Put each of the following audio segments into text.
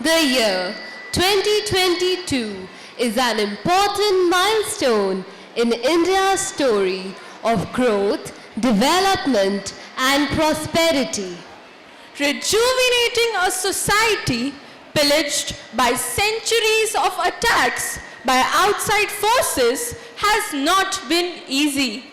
The year 2022 is an important milestone in India's story of growth, development, and prosperity. Rejuvenating a society pillaged by centuries of attacks by outside forces has not been easy.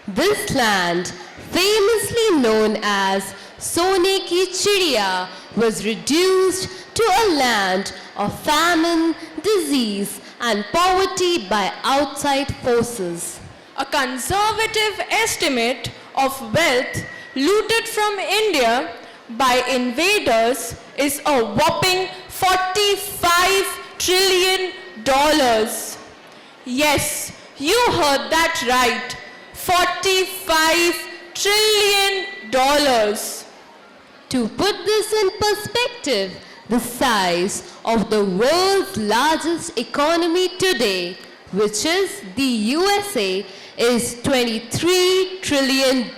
This land, famously known as Sone ki Chidiya, was reduced to a land of famine, disease, and poverty by outside forces. A conservative estimate of wealth looted from India by invaders is a whopping $45 trillion. Yes, you heard that right. $45 trillion. To put this in perspective, the size of the world's largest economy today, which is the USA, is $23 trillion.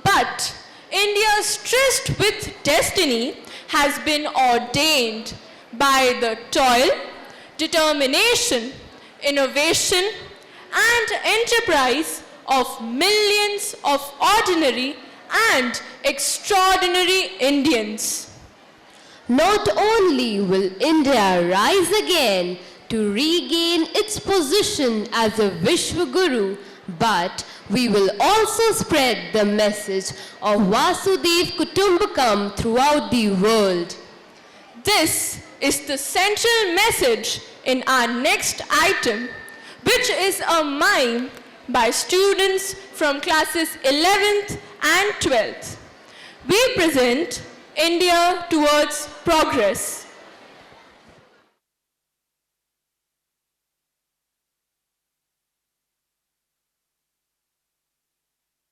But India's tryst with destiny has been ordained by the toil, determination, innovation, and enterprise of millions of ordinary and extraordinary Indians. Not only will India rise again to regain its position as a Vishwaguru, but we will also spread the message of Vasudhaiva Kutumbakam throughout the world. This is the central message in our next item, which is a mime by students from classes 11th and 12th. We present India Towards Progress.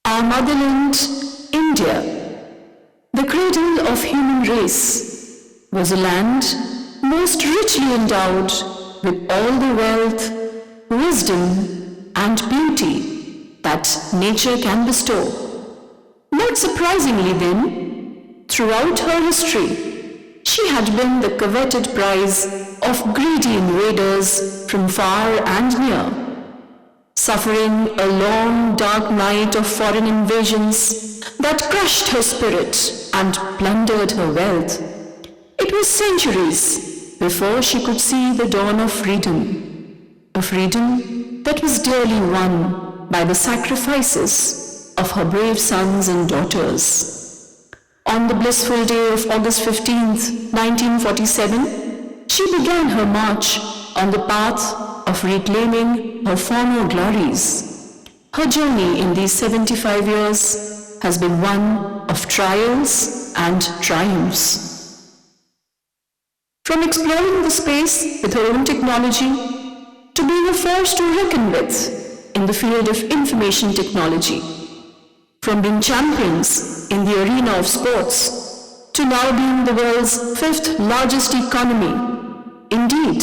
Our motherland, India, the cradle of human race, was a land most richly endowed with all the wealth, wisdom, and beauty that nature can bestow. Not surprisingly then, throughout her history, she had been the coveted prize of greedy invaders from far and near, suffering a long dark night of foreign invasions that crushed her spirit and plundered her wealth. It was centuries before she could see the dawn of freedom, a freedom that was dearly won by the sacrifices of her brave sons and daughters. On the blissful day of August 15th, 1947, she began her march on the path of reclaiming her former glories. Her journey in these 75 years has been one of trials and triumphs. From exploring the space with her own technology to being a force to reckon with in the field of information technology. From being champions in the arena of sports to now being the world's fifth largest economy. Indeed,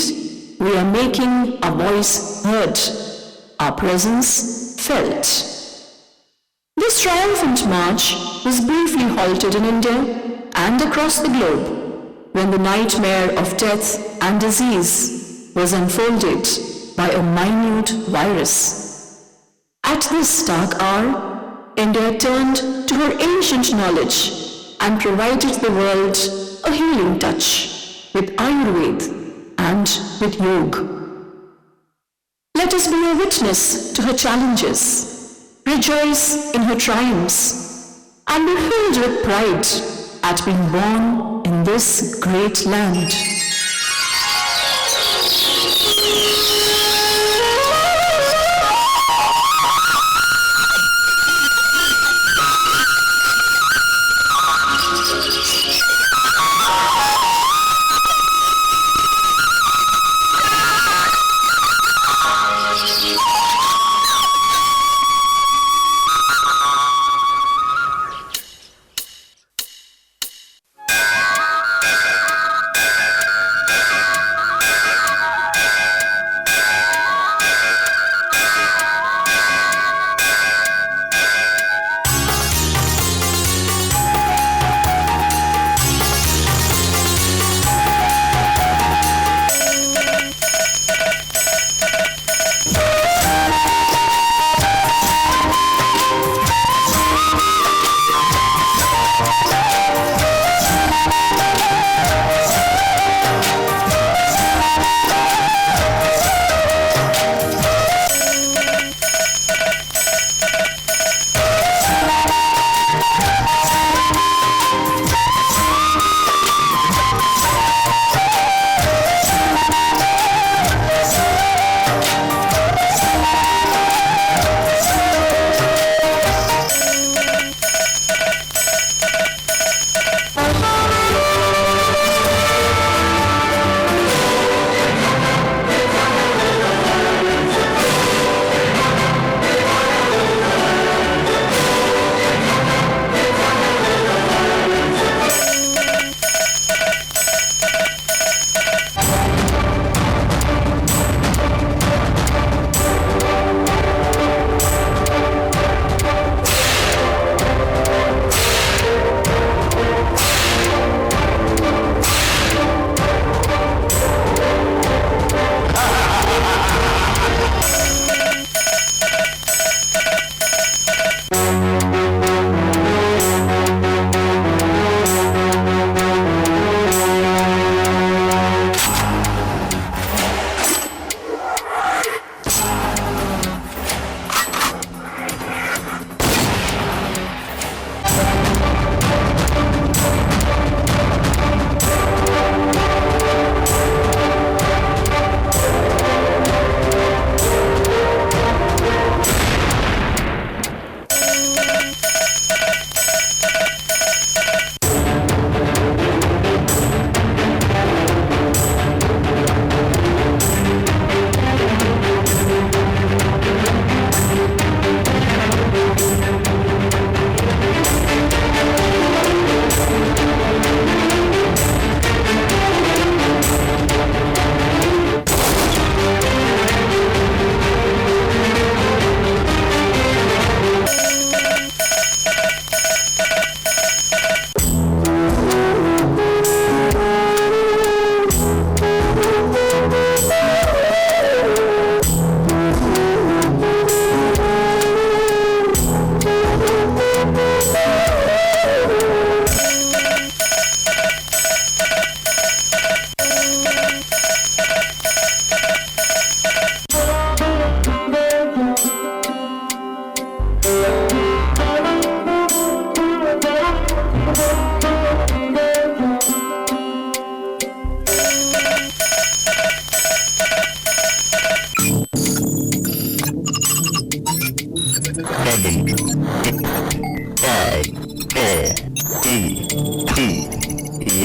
we are making our voice heard, our presence felt. This triumphant march was briefly halted in India and across the globe when the nightmare of death and disease was unfolded by a minute virus. At this dark hour, India turned to her ancient knowledge and provided the world a healing touch with Ayurveda and with Yoga. Let us be a witness to her challenges, rejoice in her triumphs, and be filled with pride at being born in this great land.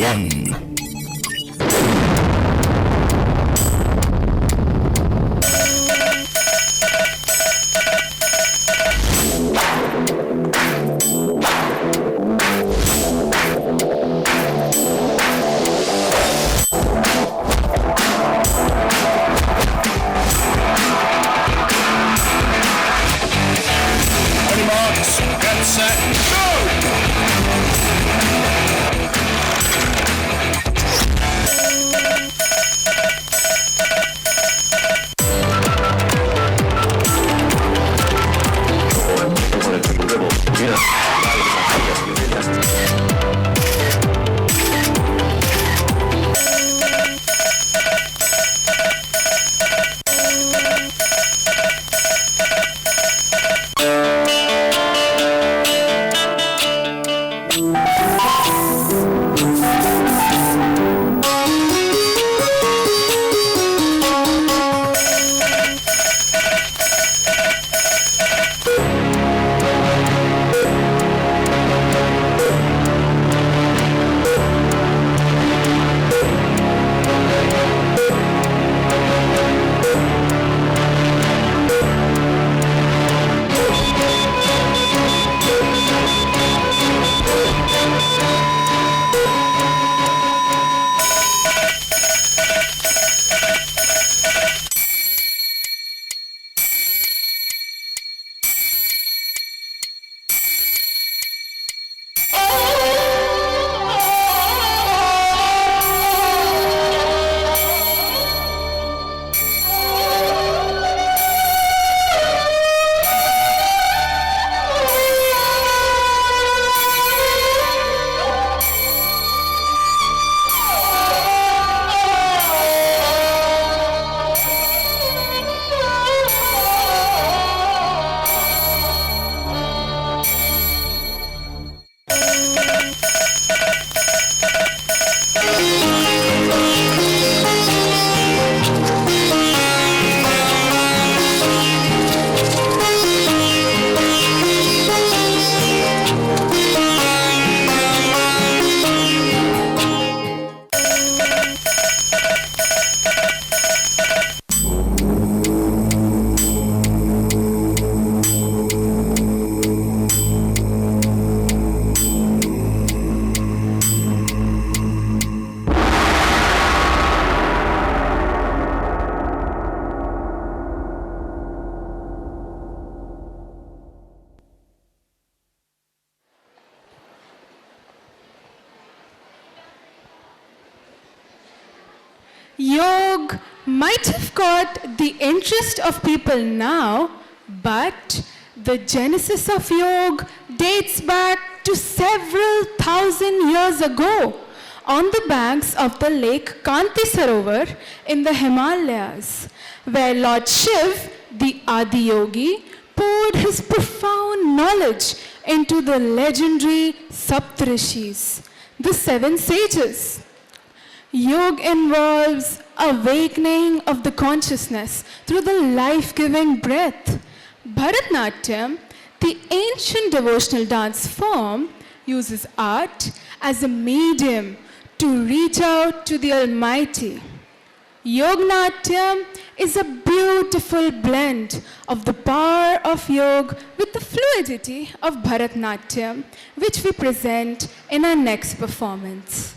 one. Ready, marks, get set, go! Yoga might have caught the interest of people now, but the genesis of yoga dates back to several thousand years ago on the banks of the lake Kanti Sarovar in the Himalayas, where Lord Shiv, the Adiyogi, poured his profound knowledge into the legendary Saptarishis, the seven sages. Yoga involves awakening of the consciousness through the life-giving breath. Bharatnatyam, the ancient devotional dance form, uses art as a medium to reach out to the Almighty. Yognatyam is a beautiful blend of the power of yoga with the fluidity of Bharatnatyam, which we present in our next performance.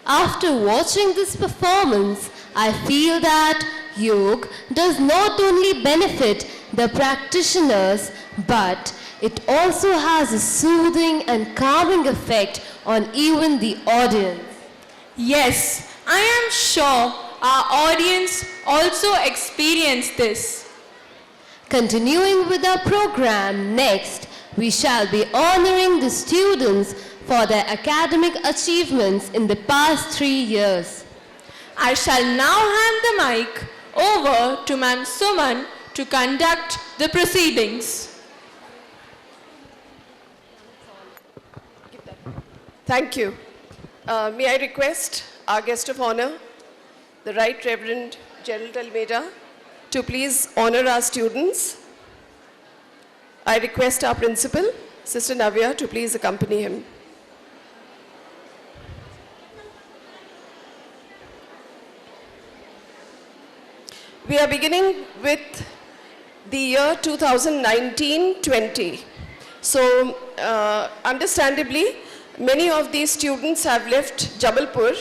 After watching this performance, I feel that yoga does not only benefit the practitioners, but it also has a soothing and calming effect on even the audience. Yes, I am sure our audience also experienced this. Continuing with our program, next we shall be honoring the students for their academic achievements in the past 3 years. I shall now hand the mic over to Ma'am Suman to conduct the proceedings. Thank you. May I request our guest of honor, the Right Reverend Gerald Almeida, to please honor our students. I request our principal, Sister Navya, to please accompany him. We are beginning with the year 2019-20. So, understandably, many of these students have left Jabalpur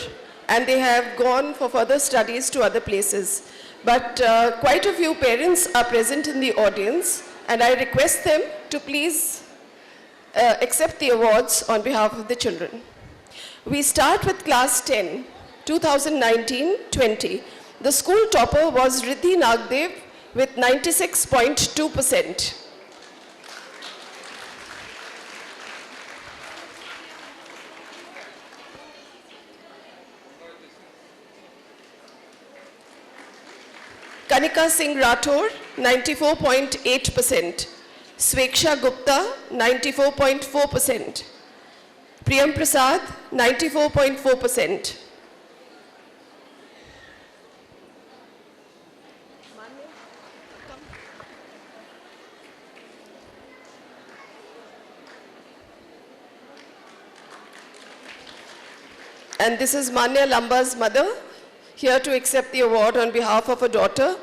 and they have gone for further studies to other places. But quite a few parents are present in the audience, and I request them to please accept the awards on behalf of the children. We start with class 10, 2019-20. The school topper was Riddhi Nagdev with 96.2%. Kanika Singh Rathore, 94.8%. Sweksha Gupta, 94.4%. Priyam Prasad, 94.4%. And this is Manya Lamba's mother, here to accept the award on behalf of her daughter.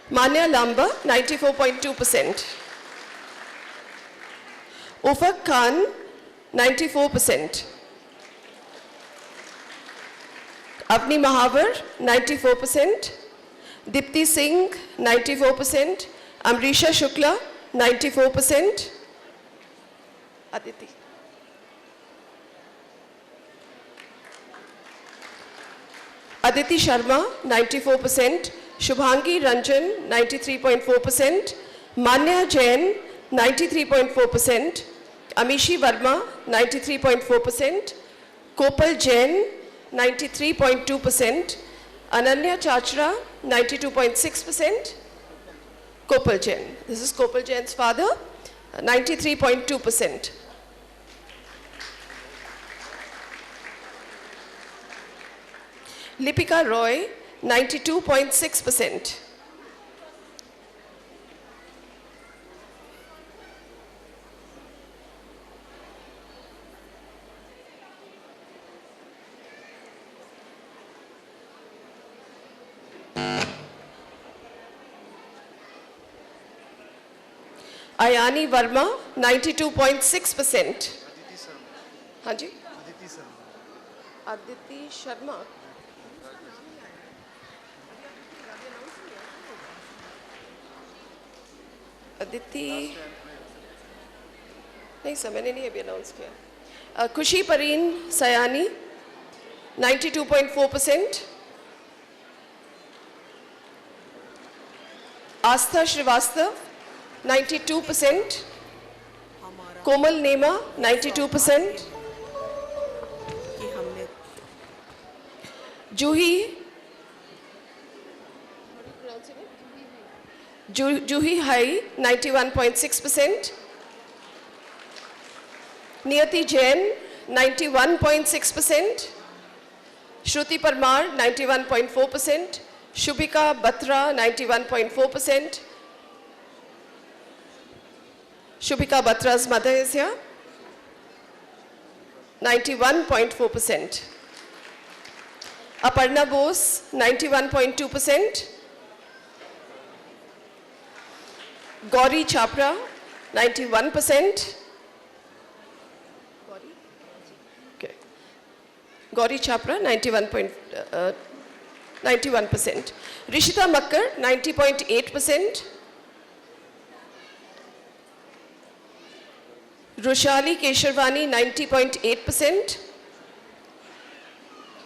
Manya Lamba, 94.2%. Ufaq Khan, 94%. Avni Mahavar, 94%. Dipti Singh, 94%. Amrisha Shukla, 94%. Aditi. Aditi Sharma, 94%. Shubhangi Ranjan, 93.4%. Manya Jain, 93.4%. Amishi Verma, 93.4%. Kopal Jain, 93.2%. Ananya Chachra, 92.6%. Kopal Jain. This is Kopal Jain's father, 93.2%. Lipika Roy, 92.6%. Ayani Verma, 92.6%. Hanji? Aditi Sharma. Aditi, नहीं sir मैंने नहीं अभी announce किया. खुशी परवीन सयानी, 92.4%. आस्था श्रीवास्तव, 92%. कोमल नेमा, 92%. Juhi Hai, 91.6%. Niyati Jain, 91.6%. Shruti Parmar, 91.4%. Shubhika Batra, 91.4%. Shubhika Batra's mother is here. 91.4%. Aparna Bose, 91.2%. Gauri Chapra, 91%. Okay. Gauri Chapra, 91%. Rishita Makkar, 90.8%. Rushali Kesharvani, 90.8%.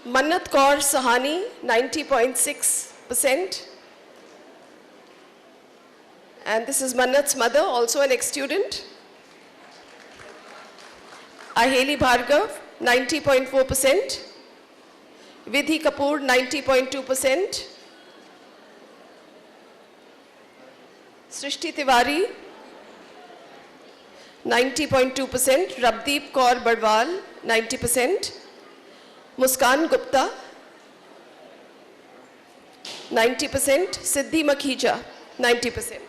Mannat Kaur Sahani, 90.6%. And this is Mannat's mother, also an ex-student. Aheli Bhargav, 90.4%. Vidhi Kapoor, 90.2%. Srishti Tiwari, 90.2%. Rabdeep Kaur Badwal, 90%. Muskan Gupta, 90%. Siddhi Makhija, 90%.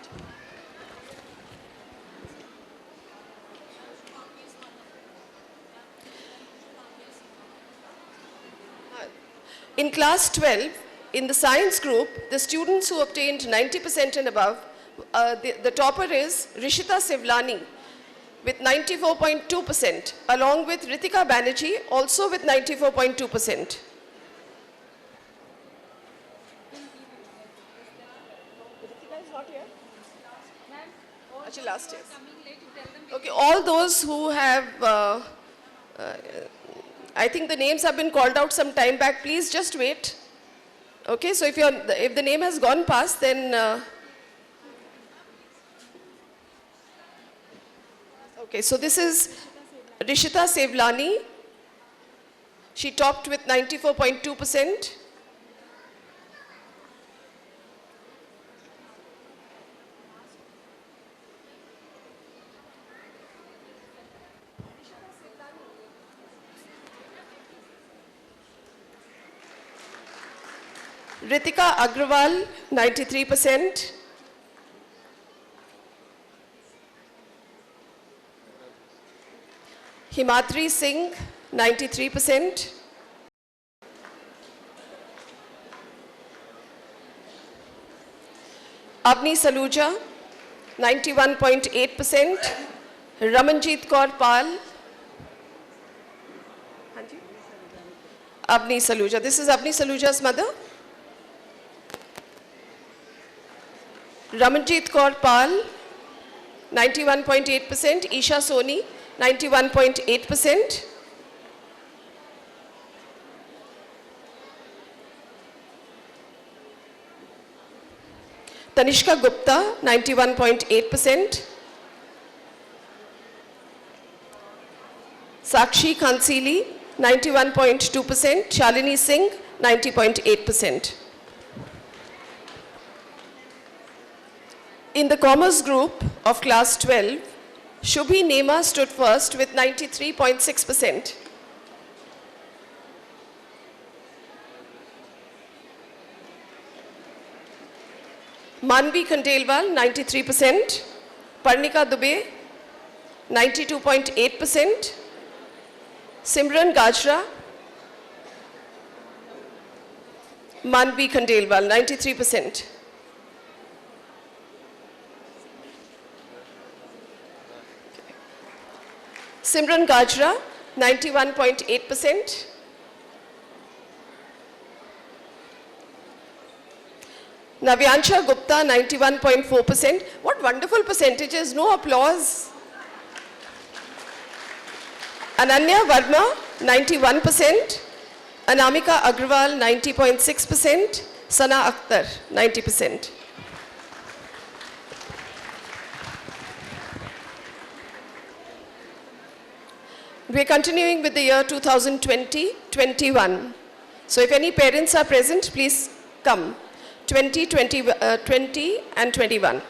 In class 12, in the science group, the students who obtained 90% and above, the topper is Rishita Sivlani with 94.2%, along with Ritika Banerjee, also with 94.2%. Actually, last year. Okay, all those who have, I think the names have been called out some time back. Please just wait. Okay, so if the name has gone past, then okay, so this is Rishita Sevlani. She topped with 94.2%. Ritika Agrawal, 93%. Himatri Singh, 93%. Avni Saluja, 91.8%. Ramanjit Kaur Pal. Avni Saluja. This is Avni Saluja's mother. Ramanjit Kaur Pal, 91.8%. Isha Soni, 91.8%. Tanishka Gupta, 91.8%. Sakshi Khansili, 91.2%. Shalini Singh, 90.8%. In the commerce group of class 12, Shubhi Nema stood first with 93.6%. Manvi Khandelwal, 93%. Parnika Dubey, 92.8%. Simran Gajra, Manvi Khandelwal, 93%. Simran Gajra, 91.8%. Navyansha Gupta, 91.4%. What wonderful percentages, no applause. Ananya Verma, 91%. Anamika Agrawal, 90.6%. Sana Akhtar, 90%. We're continuing with the year 2020-21. So if any parents are present, please come. 20 and 21.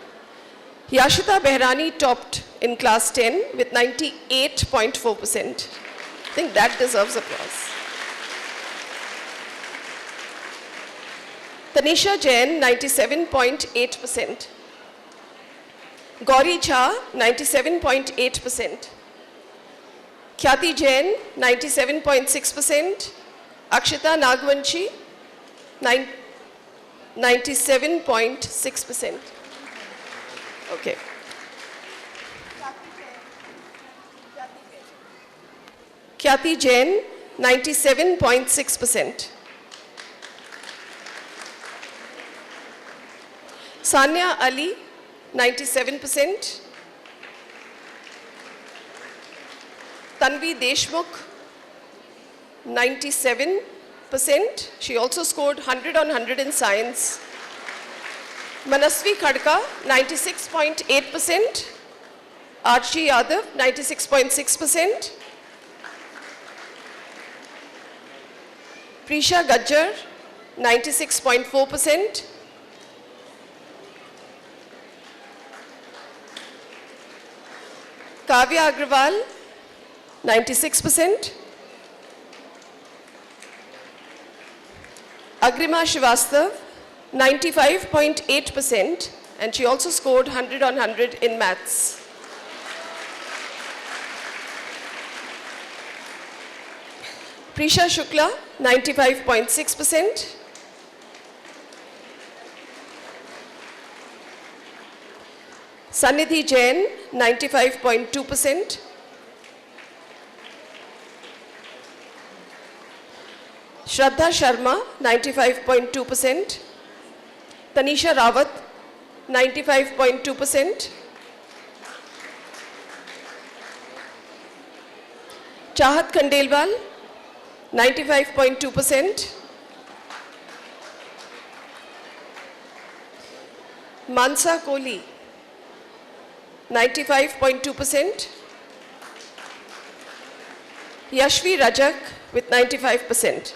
Yashita Behrani topped in class 10 with 98.4%. I think that deserves applause. Tanisha Jain, 97.8%. Gauri Jha, 97.8%. Khyati Jain, 97.6%. Akshita Nagvanshi, 97.6%. Okay. Khyati Jain, 97.6%. Sania Ali, 97%. Tanvi Deshmukh, 97%. She also scored 100 on 100 in science. Manasvi Khadka, 96.8%. Archie Yadav, 96.6%. Prisha Gajjar, 96.4%. Kavya Agrawal, 96%. Agrima Srivastav, 95.8%, and she also scored 100 on 100 in maths. Prisha Shukla, 95.6%. Sannidhi Jain, 95.2%. Shraddha Sharma, 95.2%. Tanisha Rawat, 95.2%. Chahat Khandelwal, 95.2%. Mansa Kohli, 95.2%. Yashvi Rajak with 95%.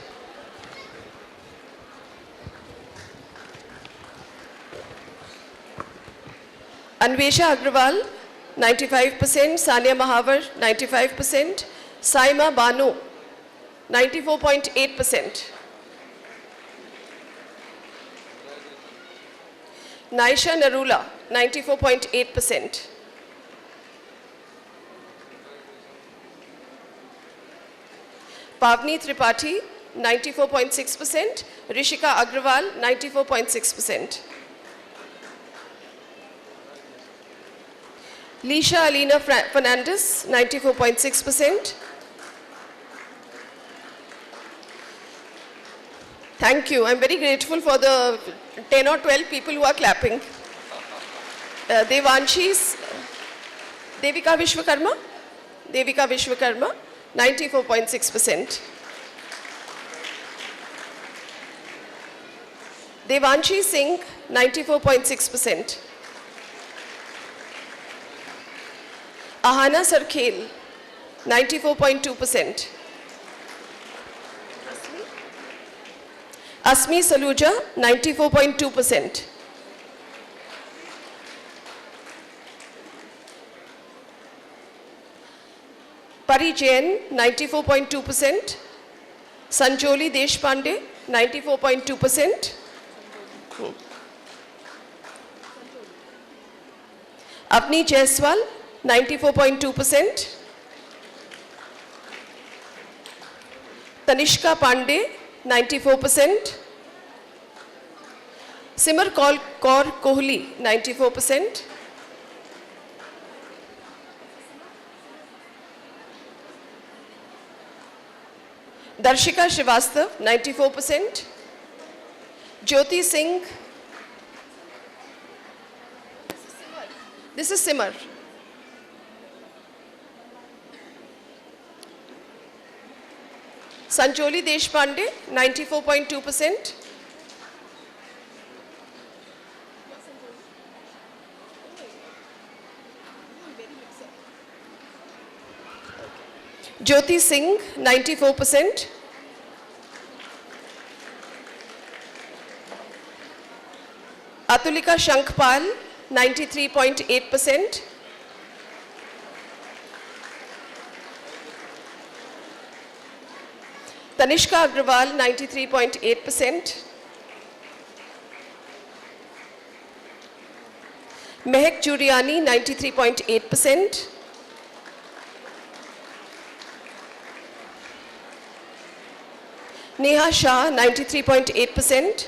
Anvesha Agrawal, 95%. Sania Mahavar, 95%. Saima Banu, 94.8%. Naisha Narula, 94.8%. Pavni Tripathi, 94.6%. Rishika Agrawal, 94.6%. Lisha Alina Fernandez, 94.6%. Thank you. I'm very grateful for the 10 or 12 people who are clapping. Devanshi, Devika Vishwakarma, 94.6%. Devanshi Singh, 94.6%. Ahana Sarkhel, 94.2%. Asmi Saluja, 94.2%. Pari Jain, 94.2%. Sanjoli Deshpande, 94.2%. Apni Jaiswal, 94.2%. Tanishka Pandey, 94%. Simar Kaur Kohli, 94%. Darshika Srivastav, 94%. Jyoti Singh. This is Simar. Sanjoli Deshpande, 94.2%. Jyoti Singh, 94%. Atulika Shankpal, 93.8%. Tanishka Agrawal, 93.8%. Mehak Juriani, 93.8%. Neha Shah, 93.8%.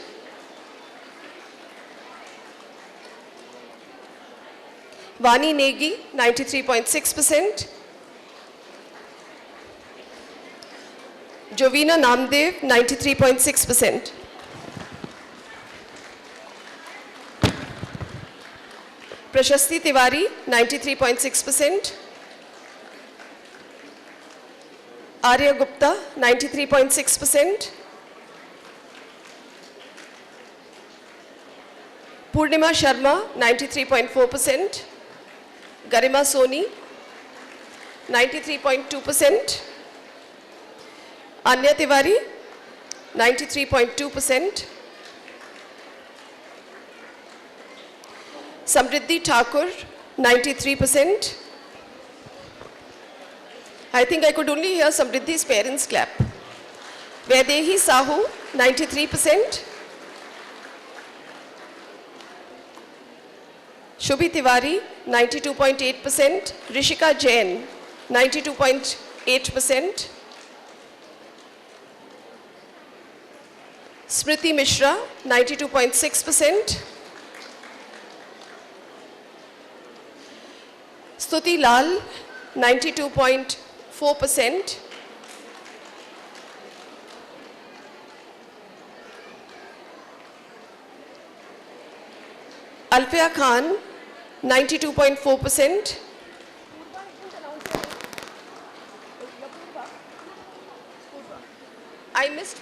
Vani Negi, 93.6%. Jovina Namdev, 93.6%. Prashasti Tiwari, 93.6%. Arya Gupta, 93.6%. Purnima Sharma, 93.4%. Garima Soni, 93.2%. Anya Tiwari, 93.2%. Samriddhi Thakur, 93%. I think I could only hear Samriddhi's parents clap. Vaidehi Sahu, 93%. Shubhi Tiwari, 92.8%. Rishika Jain, 92.8%. Smriti Mishra, 92.6%. Stuti Lal, 92.4%. Alfia Khan, 92.4%. I missed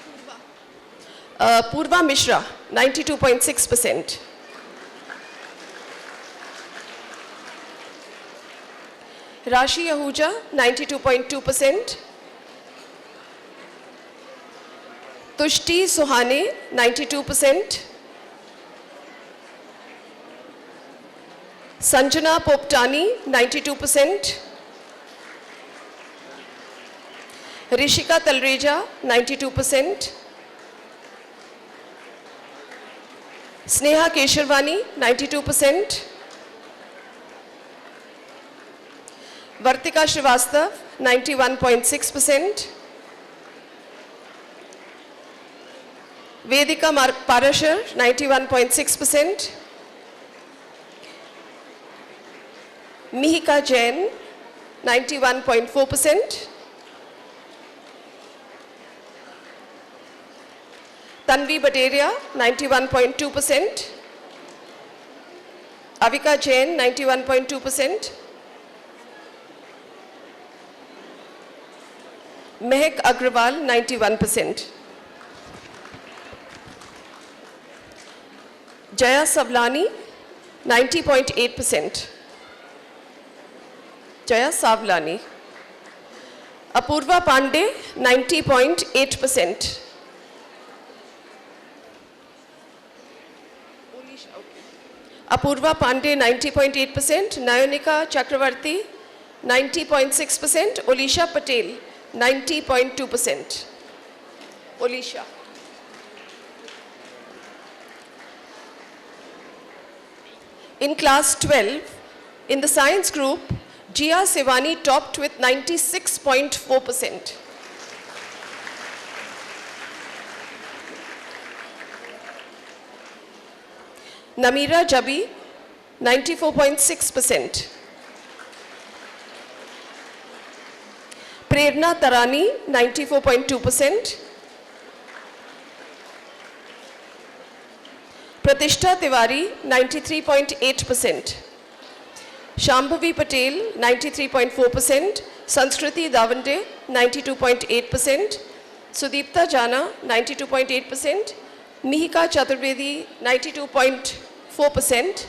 Purva. Purva Mishra, 92.6%. Rashi Ahuja, 92.2%. Tushti Sohane, 92%. Sanjana Poptani, 92%. Rishika Talreja, 92%. Sneha Kesharvani, 92%. Vartika Srivastav, 91.6%. Vedika Parashar, 91.6%. Mihika Jain, 91.4%. Tanvi Bateria, 91.2%. Avika Jain, 91.2%. Mehak Agrawal, 91%. Jaya Savlani, 90.8%. Jaya Savlani. Apurva Pandey, 90.8%. Apurva Pandey, 90.8%. Nayonika Chakravarti, 90.6%. Olisha Patel, 90.2%. Olisha. In class 12, in the science group, Jia Sevani topped with 96.4%. Namira Jabi, 94.6%. Prerna Tarani, 94.2%. Pratishtha Tiwari, 93.8%. Shambhavi Patel, 93.4%. Sanskriti Davande, 92.8%. Sudipta Jana, 92.8%. Mihika Chaturvedi, 92.4%.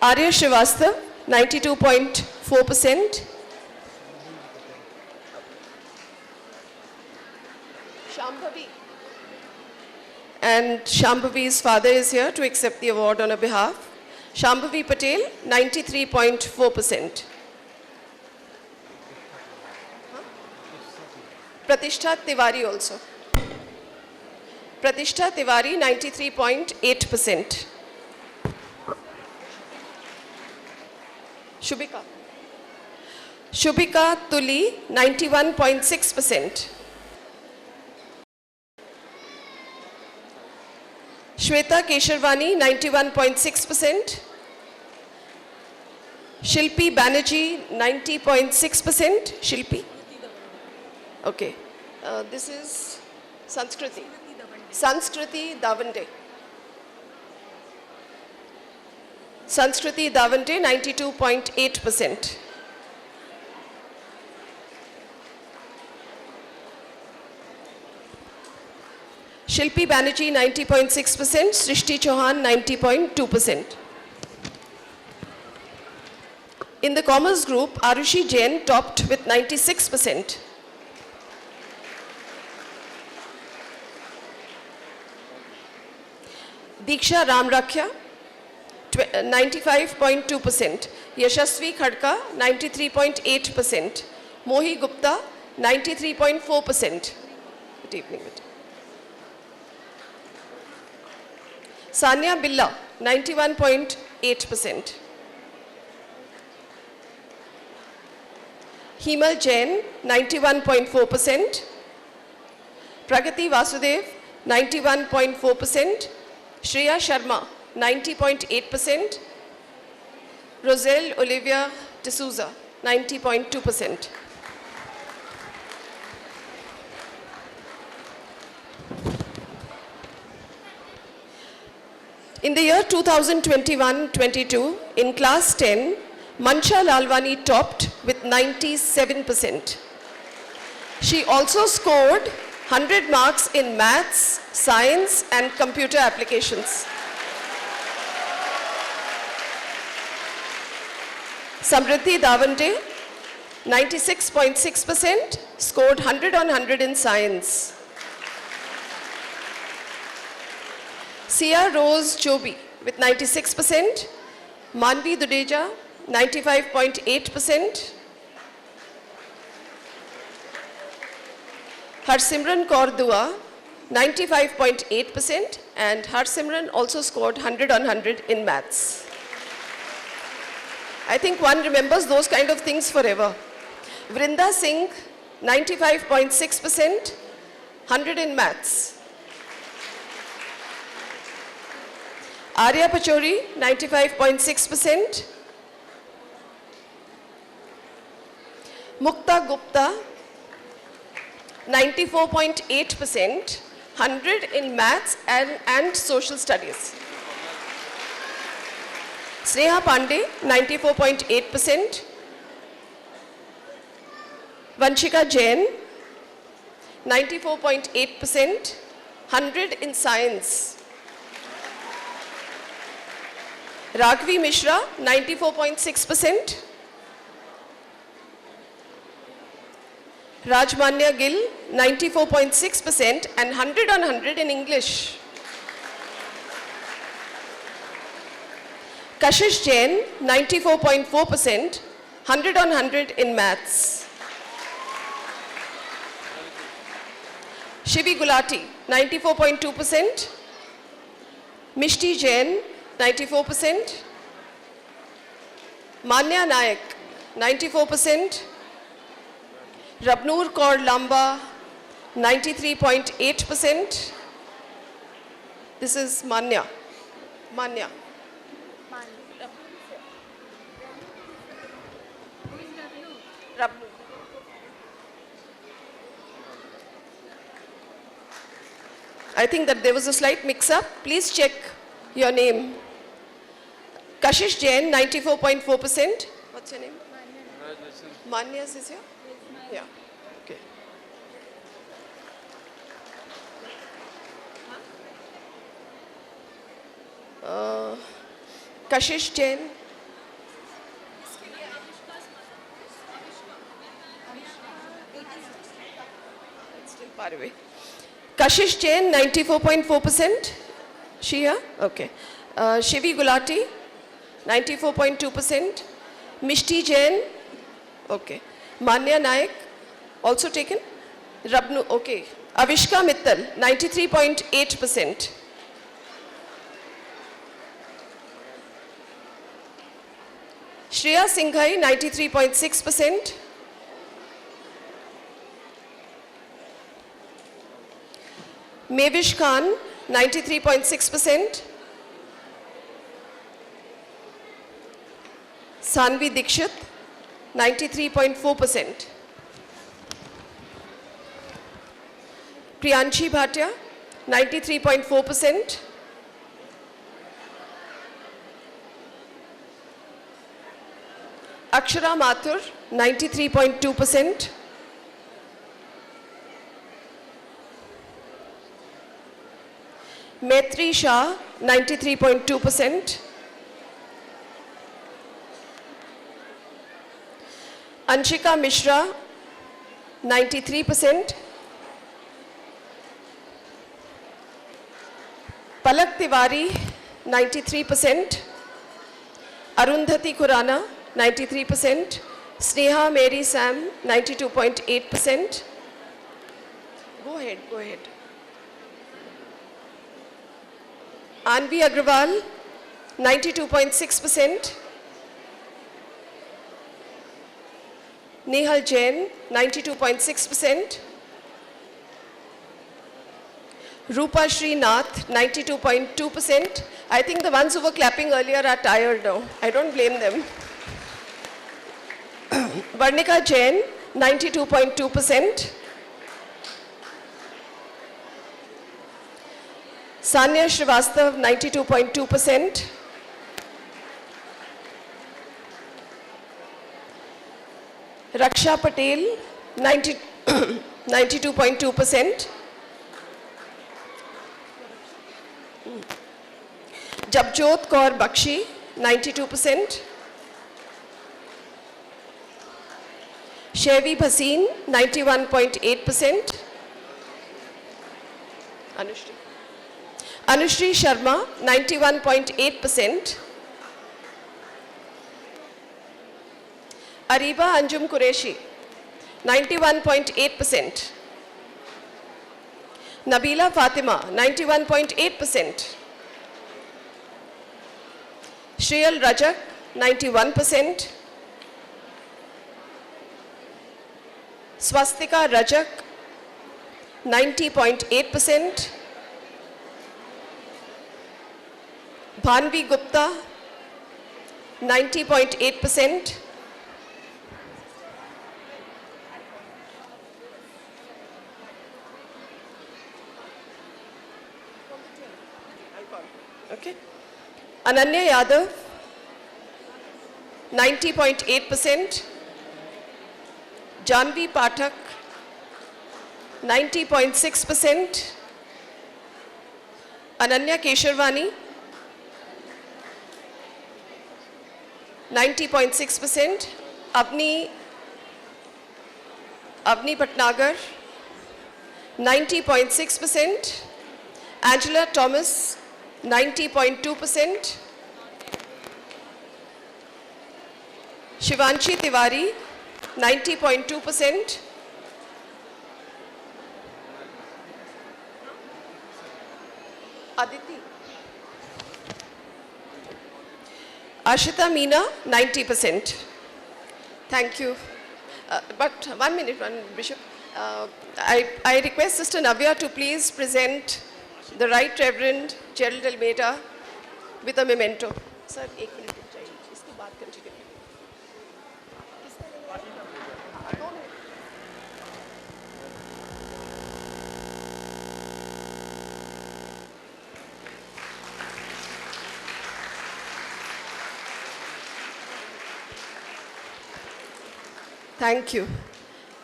Arya Srivastav, 92.4%. Shambhavi. And Shambhavi's father is here to accept the award on her behalf. Shambhavi Patel, 93.4%. Pratishtha Tiwari also. Pratishtha Tiwari, 93.8%. Shubhika. Shubhika Tuli, 91.6%. Shweta Kesharvani, 91.6%. Shilpi Banerjee, 90.6%. Shilpi? Okay. This is Sanskriti. Sanskriti Davande. Sanskriti Davande, 92.8%. Shilpi Banerjee, 90.6%. Srishti Chauhan, 90.2%. In the commerce group, Arushi Jain topped with 96%. Diksha Ramrakhya, 95.2%. Yashasvi Khadka, 93.8%. Mohi Gupta, 93.4%. Good evening. Sanya Billa, 91.8%. Himal Jain, 91.4%. Pragati Vasudev, 91.4%. Shreya Sharma, 90.8%. Roselle Olivia D'Souza, 90.2%. In the year 2021-22, in class 10, Mancha Lalwani topped with 97%. She also scored 100 marks in maths, science and computer applications. Samriddhi Davande, 96.6%, scored 100 on 100 in science. Sia Rose Chobi with 96%, Manvi Dudeja, 95.8%, Harsimran Kaur Dua, 95.8%, and Harsimran also scored 100 on 100 in maths. I think one remembers those kind of things forever. Vrinda Singh, 95.6%, 100 in maths. Arya Pachori, 95.6%. Mukta Gupta, 94.8%, 100 in maths and social studies. Sneha Pandey, 94.8%. Vanshika Jain, 94.8%, 100 in science. Raghvi Mishra, 94.6%. Rajmanya Gill, 94.6% and 100 on 100 in English. Kashish Jain, 94.4%, 100 on 100 in maths. Shivi Gulati, 94.2%. Mishti Jain, 94%. Manya Nayak, 94%. Rabnoor Kaur Lamba, 93.8%. This is Manya. Manya. Rabnoor. I think that there was a slight mix-up. Please check your name. Kashish Jain, 94.4%. What's your name? Manya is here? Yeah. Okay. Kashish Jain. It's still far away. Kashish Jain, 94.4%. She here? Okay. Shivi Gulati, 94.2%. Mishti Jain, okay. Manya Nayak, also taken. Rabnu, okay. Avishka Mittal, 93.8%. Shreya Singhai, 93.6%. Mavish Khan, 93.6%. Sanvi Dikshit, 93.4%. Priyanshi Bhatia, 93.4%. Akshara Mathur, 93.2%. Maitri Shah, 93.2%. Anshika Mishra, 93%. Palak Tiwari, 93%. Arundhati Khurana, 93%. Sneha Mary Sam, 92.8%. Go ahead. Anvi Agrawal, 92.6%. Nehal Jain, 92.6%. Rupa Srinath, 92.2%. I think the ones who were clapping earlier are tired now. I don't blame them. Varnika Jain, 92.2%. Sanya Srivastav, 92.2%. Raksha Patel, 92.2%. Japjot Kaur Bakshi, 92%. Shevi Bhasin, 91.8%. Anushri Sharma, 91.8%. Ariba Anjum Qureshi, 91.8%. Nabila Fatima, 91.8%. Shriyal Rajak, 91%. Swastika Rajak, 90.8%. Bhanvi Gupta, 90.8%. Okay. Ananya Yadav, 90.8%. Janvi Pathak, 90.6%. Ananya Kesharwani, 90.6%. Avni Bhatnagar, 90.6%. Angela Thomas, 90.2%. Shivanshi Tiwari, 90.2%. Aditi. Ashita Meena, 90%. Thank you. But 1 minute, Bishop. I request Sister Navya to please present the Right Reverend Gerald Almeida with a memento. Sir, 1 minute रुक जाइए, इसके बाद continue. Thank you.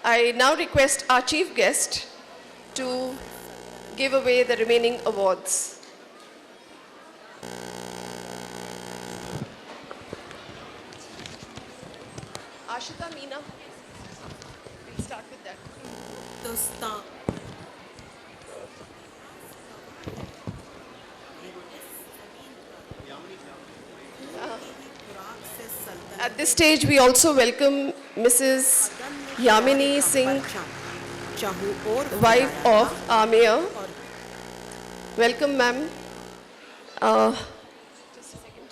I now request our chief guest to give away the remaining awards. Ashita Meena, we'll start with that. At this stage, we also welcome Mrs. Yamini Singh, wife of our mayor. Welcome, ma'am. Just a second.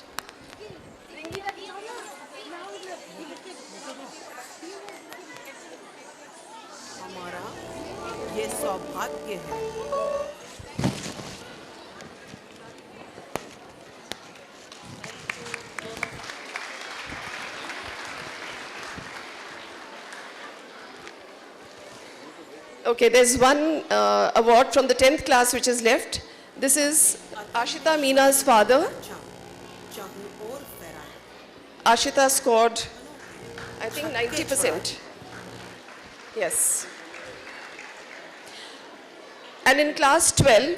हमारा ये सौभाग्य है Okay, there's one award from the 10th class which is left. This is Ashita Meena's father. चाहूं और फहराए Ashita scored, I think, 90%. Yes. And in class 12,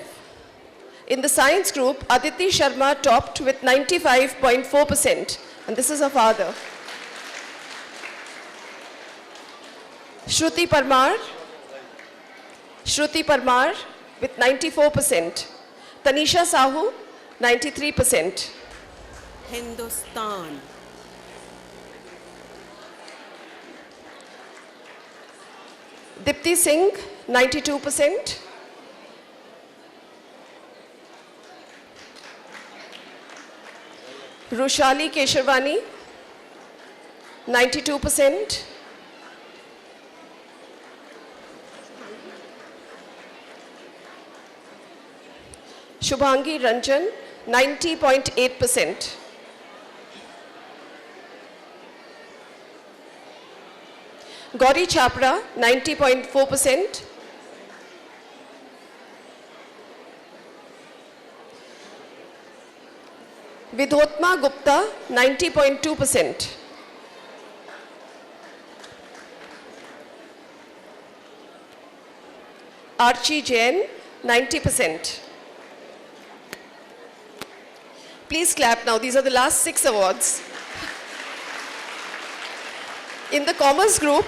in the science group, Aditi Sharma topped with 95.4%. And this is her father. Shruti Parmar with 94%. Tanisha Sahu, 93%. Hindustan Dipti Singh, 92%. Rushali Keshavani, 92%. Shubhangi Ranjan, 90.8%. Gauri Chapra, 90.4%. Vidhotma Gupta, 90.2%. Archie Jain, 90%. Please clap now. These are the last 6 awards. In the commerce group,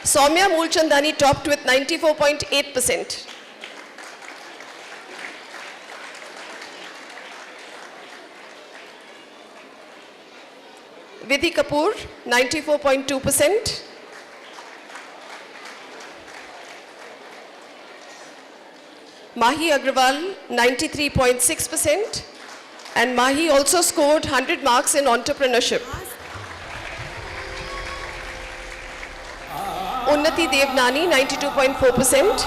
Soumya Moolchandani topped with 94.8%. Vidhi Kapoor, 94.2%. Mahi Agrawal, 93.6%. And Mahi also scored 100 marks in entrepreneurship. Unnati Devnani, 92.4%.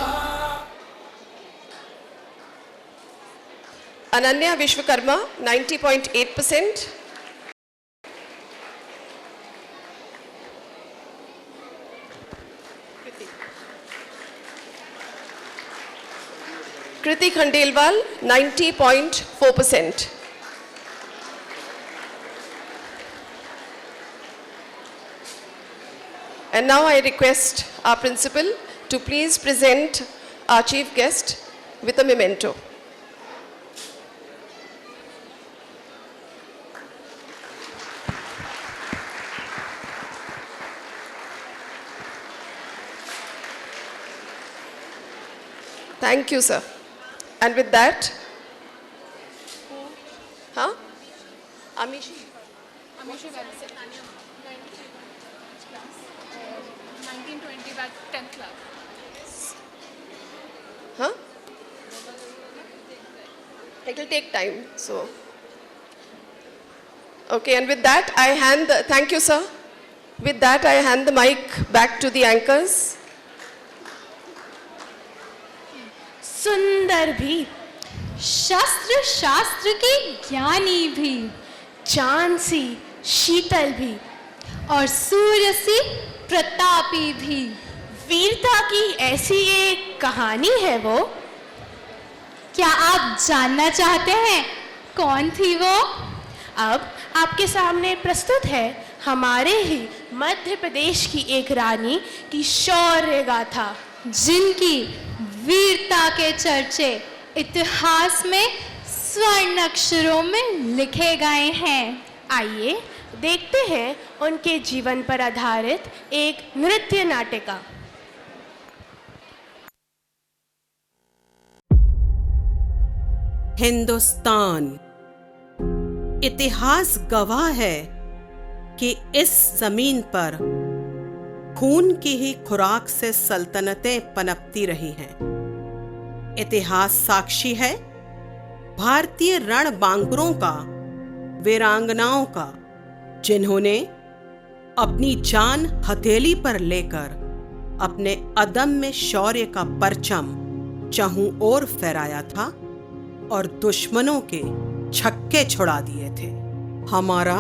Ananya Vishwakarma, 90.8%. Kriti Khandelwal, 90.4%. And now I request our principal to please present our chief guest with a memento. Thank you, sir. And with that, Amishi? Amishi Benson, 1920 back 10th class. Huh? It will take time, so. Okay, and with that, thank you, sir. With that, I hand the mic back to the anchors. सुंदर भी, शास्त्र शास्त्र के ज्ञानी भी, चांद सी शीतल भी और सूर्य सी प्रतापी भी। वीरता की ऐसी एक कहानी है वो। क्या आप जानना चाहते हैं कौन थी वो? अब आपके सामने प्रस्तुत है हमारे ही मध्य प्रदेश की एक रानी की शौर्य गाथा, जिनकी वीरता के चर्चे इतिहास में स्वर्ण अक्षरों में लिखे गए हैं। आइए देखते हैं उनके जीवन पर आधारित एक नृत्य नाटिका। हिंदुस्तान। इतिहास गवाह है कि इस जमीन पर खून की ही खुराक से सल्तनतें पनपती रही हैं। इतिहास साक्षी है भारतीय रणबांकुरों का, वीरांगनाओं का, जिन्होंने अपनी जान हथेली पर लेकर अपने अदम्य शौर्य का परचम चहुं ओर फहराया था और दुश्मनों के छक्के छुड़ा दिए थे। हमारा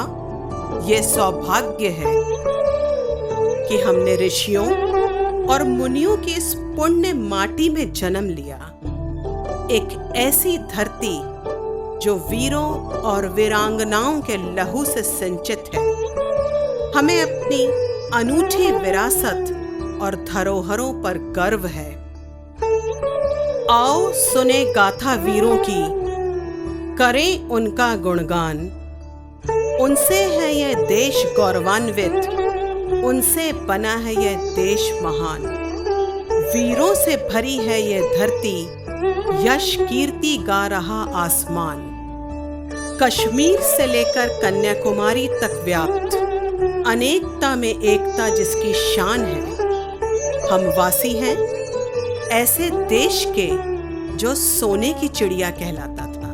ये सौभाग्य है कि हमने ऋषियों, और मुनियों की इस पुण्य माटी में जन्म लिया। एक ऐसी धरती जो वीरों और वीरांगनाओं के लहू से सिंचित है। हमें अपनी अनूठी विरासत और धरोहरों पर गर्व है। आओ सुने गाथा वीरों की, करें उनका गुणगान। उनसे है यह देश गौरवान्वित, उनसे बना है यह देश महान। वीरों से भरी है यह धरती, यश कीर्ति गा रहा आसमान। कश्मीर से लेकर कन्याकुमारी तक व्याप्त अनेकता में एकता जिसकी शान है। हम वासी हैं ऐसे देश के जो सोने की चिड़िया कहलाता था।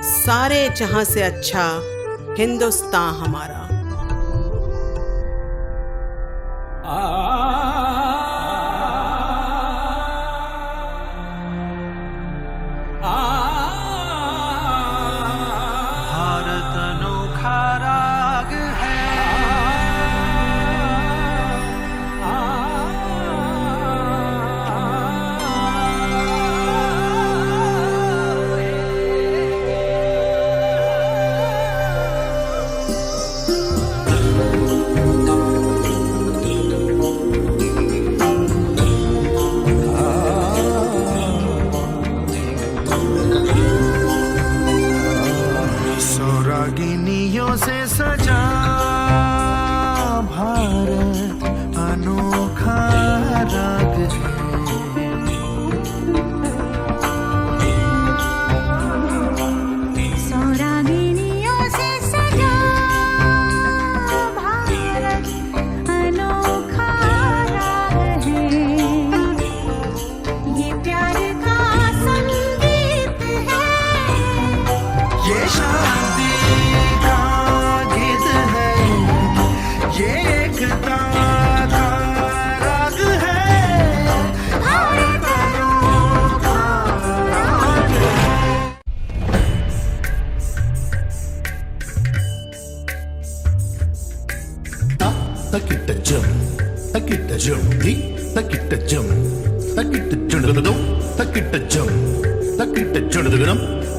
सारे जहां से अच्छा हिंदुस्तान हमारा। भारत अनोखा राग है, रागिनियों से सजा भारत अनोखा राग है। सौरागिनियों से सजा भारत अनोखा राग है। ये प्यार का संगीत है, ये शादी का गीत है, ये एकता का राग है। भारत अनोखा राग है। Takita jum, takita jum, takita jum, takita jum, takita jum, takita jum,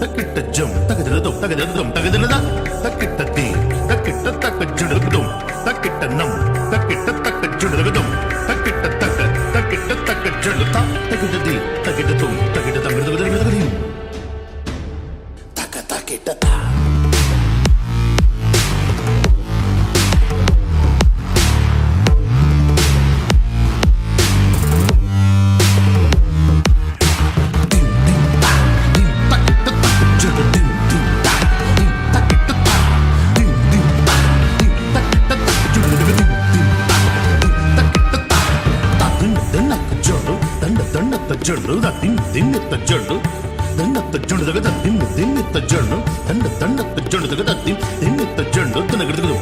takita jum, takita dum, takita dum, takita da, takita di, takita takita jum, takita nam, takita takita jum, takita takita jum, takita di, takita dum, takita dum, takita di, takita da. జొండు దిన్నెత్త జొండు దండత్త జొండు దగ్గర దిన్నెత్త జొండు దండత్త జొండు దగ్గర దిన్నెత్త జొండు తినగడుగుడు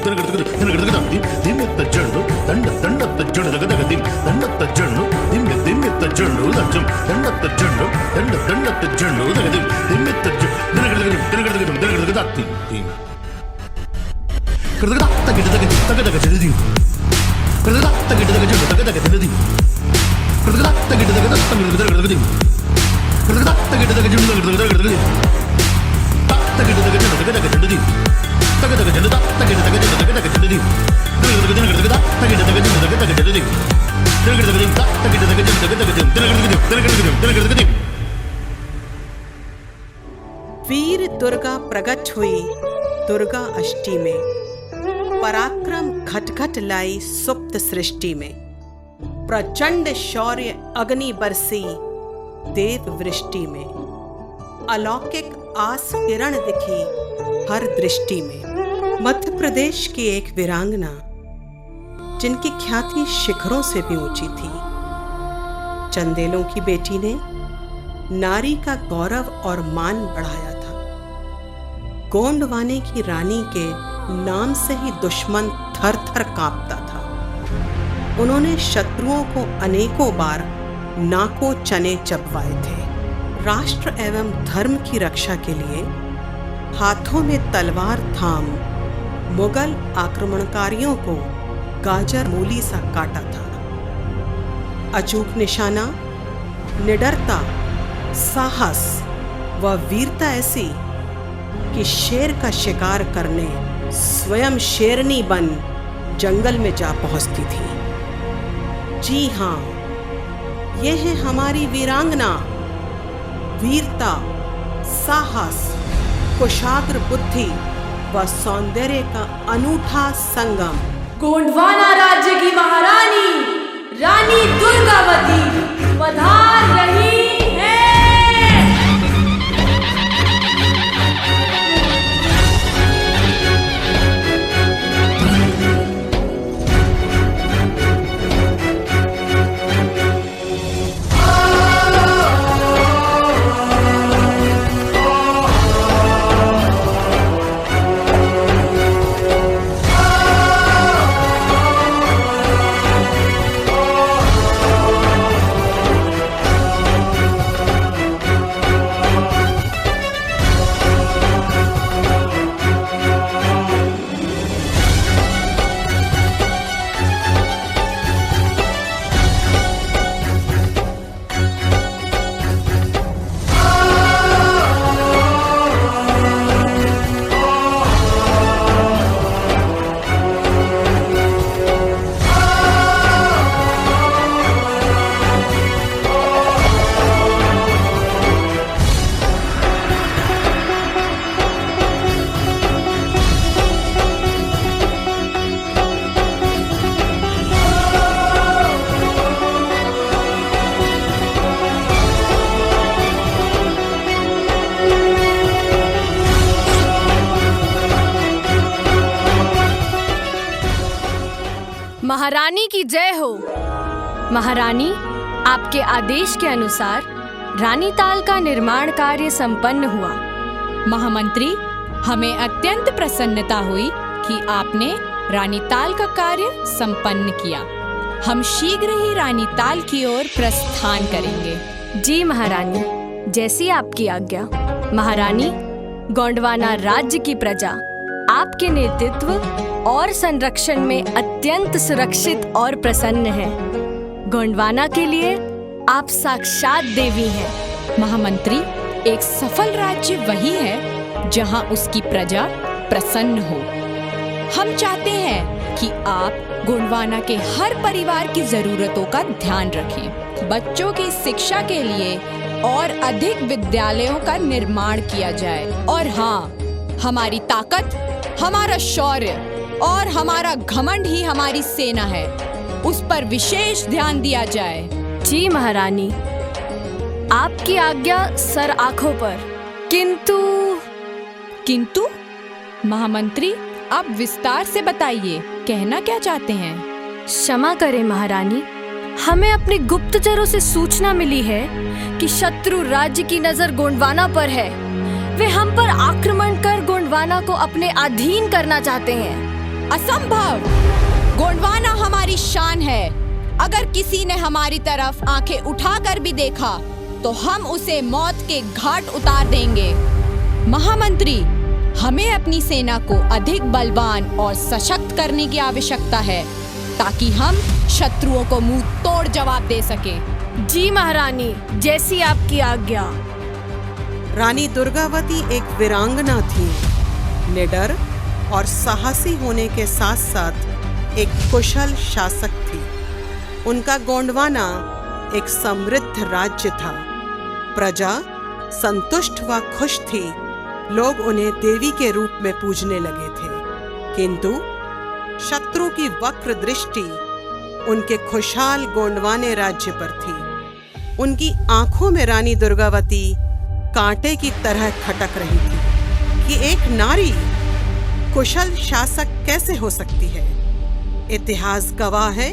దిన్నెత్త జొండు దండత్త జొండు దగ్గర దండత్త జొండు దిన్నెత్త జొండు దచ్చం దండత్త జొండు జొండు దగ్గర దిన్నెత్త తినగడుగుడు దత్తి కడగడ తగిడ తగదగ జడి కడగడ తగిడ తగ జొండు తగదగ జడి కడగడ తగిడ తగ తగదగ కడగడ తగిడ తగ జొండు తగదగ తగిడ తగ జొండు తగదగ జడి తగదగ జడి తగిడ తగ జొండు తగదగ జడి కడగడ తగిడ తగ జొండు తగదగ జడి కడగడ తగిడ తగ జొండు తగదగ జడి वीर दुर्गा प्रकट हुई दुर्गा अष्टी में, पराक्रम घट-घट लाई सुप्त सृष्टि में। प्रचंड शौर्य अग्नि बरसी देव वृष्टि में, अलौकिक आस किरण दिखी हर दृष्टि में। मध्य प्रदेश की एक वीरांगना जिनकी ख्याति शिखरों से भी ऊंची थी, चंदेलों की बेटी ने नारी का गौरव और मान बढ़ाया था। गोंडवाने की रानी के नाम से ही दुश्मन थर थर कांपता था। उन्होंने शत्रुओं को अनेकों बार नाको चने चबवाए थे। राष्ट्र एवं धर्म की रक्षा के लिए हाथों में तलवार थाम मुगल आक्रमणकारियों को गाजर मूली सा काटा था। अचूक निशाना, निडरता, साहस व वीरता ऐसी कि शेर का शिकार करने स्वयं शेरनी बन जंगल में जा पहुंचती थी। जी हाँ, ये है हमारी वीरांगना। वीरता, साहस, कुशाग्र बुद्धि व सौंदर्य का अनूठा संगम। गोंडवाना राज्य की महारानी रानी दुर्गावती पधार रही है। महारानी की जय हो। महारानी, आपके आदेश के अनुसार रानीताल का निर्माण कार्य संपन्न हुआ। महामंत्री, हमें अत्यंत प्रसन्नता हुई कि आपने रानीताल का कार्य संपन्न किया। हम शीघ्र ही रानीताल की ओर प्रस्थान करेंगे। जी महारानी, जैसी आपकी आज्ञा। महारानी, गोंडवाना राज्य की प्रजा आपके नेतृत्व और संरक्षण में अत्यंत सुरक्षित और प्रसन्न है। गोंडवाना के लिए आप साक्षात देवी हैं। महामंत्री, एक सफल राज्य वही है जहां उसकी प्रजा प्रसन्न हो। हम चाहते हैं कि आप गोंडवाना के हर परिवार की जरूरतों का ध्यान रखें। बच्चों की शिक्षा के लिए और अधिक विद्यालयों का निर्माण किया जाए। और हाँ, हमारी ताकत, हमारा शौर्य और हमारा घमंड ही हमारी सेना है, उस पर विशेष ध्यान दिया जाए। जी महारानी, आपकी आज्ञा सर आंखों पर। किंतु महामंत्री, आप विस्तार से बताइए, कहना क्या चाहते हैं? क्षमा करें महारानी, हमें अपने गुप्तचरों से सूचना मिली है कि शत्रु राज्य की नजर गोंडवाना पर है। वे हम पर आक्रमण कर गोंडवाना को अपने अधीन करना चाहते हैं। असंभव! गोंडवाना हमारी शान है। अगर किसी ने हमारी तरफ आंखें उठाकर भी देखा तो हम उसे मौत के घाट उतार देंगे। महामंत्री, हमें अपनी सेना को अधिक बलवान और सशक्त करने की आवश्यकता है ताकि हम शत्रुओं को मुंह तोड़ जवाब दे सकें। जी महारानी, जैसी आपकी आज्ञा। रानी दुर्गावती एक वीरांगना थी। निडर और साहसी होने के साथ साथ एक कुशल शासक थी। उनका गोंडवाना एक समृद्ध राज्य था। प्रजा संतुष्ट व खुश थी। लोग उन्हें देवी के रूप में पूजने लगे थे। किंतु शत्रु की वक्र दृष्टि उनके खुशहाल गोंडवाने राज्य पर थी। उनकी आंखों में रानी दुर्गावती कांटे की तरह खटक रही थी कि एक नारी कुशल शासक कैसे हो सकती है। इतिहास गवाह है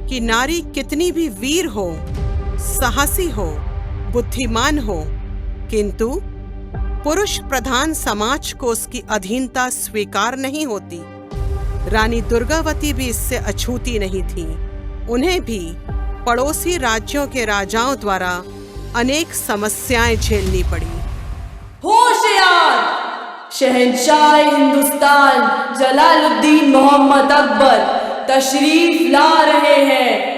कि नारी कितनी भी वीर हो, साहसी हो, बुद्धिमान हो, किंतु पुरुष प्रधान समाज को उसकी अधीनता स्वीकार नहीं होती। रानी दुर्गावती भी इससे अछूती नहीं थी। उन्हें भी पड़ोसी राज्यों के राजाओं द्वारा अनेक समस्याएं झेलनी पड़ी। होशियार! शहंशाह हिंदुस्तान जलालुद्दीन मोहम्मद अकबर तशरीफ ला रहे हैं।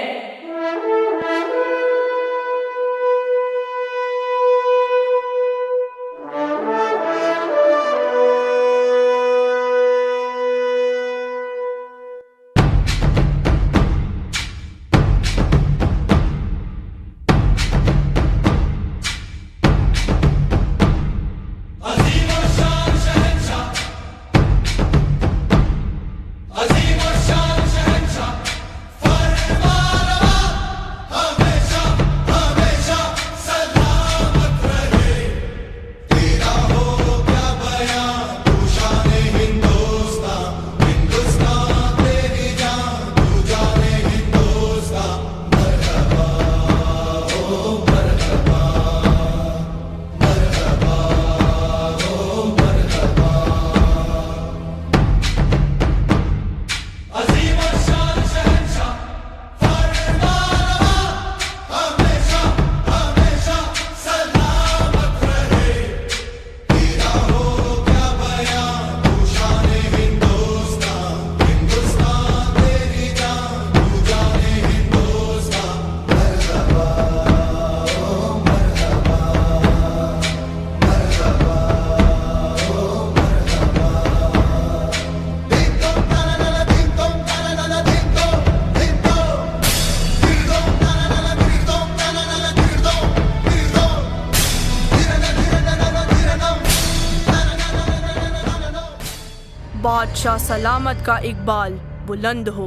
रक्षा सलामत का इकबाल बुलंद हो।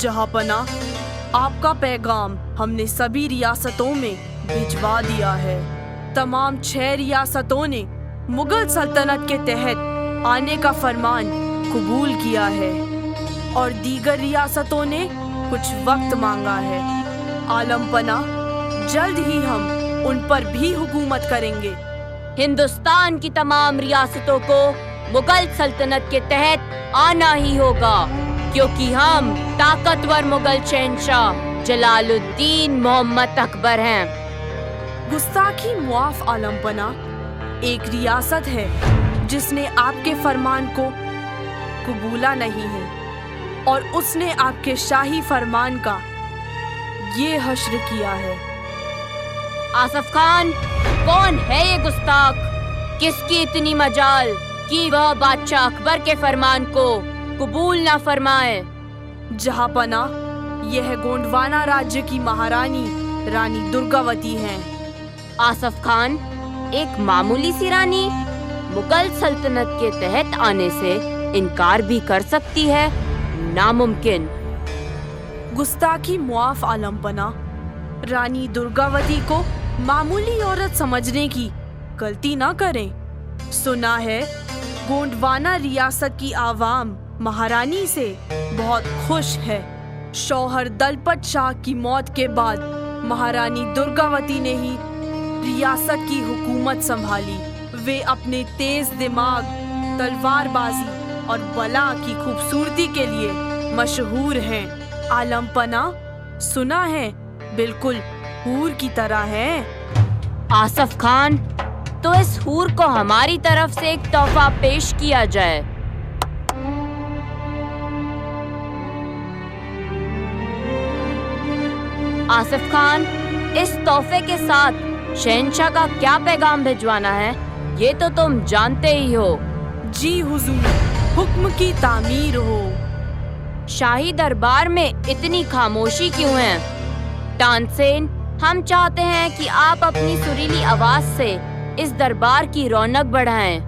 जहांपना, आपका पैगाम हमने सभी रियासतों में भिजवा दिया है। तमाम 6 रियासतों ने मुगल सल्तनत के तहत आने का फरमान कबूल किया है और दीगर रियासतों ने कुछ वक्त मांगा है। आलमपना, जल्द ही हम उन पर भी हुकूमत करेंगे। हिंदुस्तान की तमाम रियासतों को मुगल सल्तनत के तहत आना ही होगा, क्योंकि हम ताकतवर मुगल शहंशाह जलालुद्दीन मोहम्मद अकबर हैं। गुस्ताखी मुआफ आलमपना, एक रियासत है जिसने आपके फरमान को कबूला नहीं है और उसने आपके शाही फरमान का ये हश्र किया है। आसफ खान, कौन है ये गुस्ताख? किसकी इतनी मजाल कि वह बादशाह अकबर के फरमान को कबूल ना फरमाए? जहांपना, यह गोंडवाना राज्य की महारानी रानी दुर्गावती हैं। आसफ खान, एक मामूली सी रानी मुगल सल्तनत के तहत आने से इनकार भी कर सकती है? नामुमकिन। गुस्ताखी मुआफ आलमपना, रानी दुर्गावती को मामूली औरत समझने की गलती ना करें। सुना है गोंडवाना रियासत की आवाम महारानी से बहुत खुश है। शौहर दलपत शाह की मौत के बाद महारानी दुर्गावती ने ही रियासत की हुकूमत संभाली। वे अपने तेज दिमाग, तलवारबाजी और बला की खूबसूरती के लिए मशहूर हैं। आलमपना, सुना है बिल्कुल हूर की तरह है। आसफ खान, तो इस हूर को हमारी तरफ से एक तोहफा पेश किया जाए। आसिफ खान, इस तोहफे के साथ शहंशाह का क्या पैगाम भिजवाना है, ये तो तुम जानते ही हो। जी हुजूर, हुक्म की तामीर हो। शाही दरबार में इतनी खामोशी क्यों है? तानसेन, हम चाहते हैं कि आप अपनी सुरीली आवाज से इस दरबार की रौनक बढ़ाएं।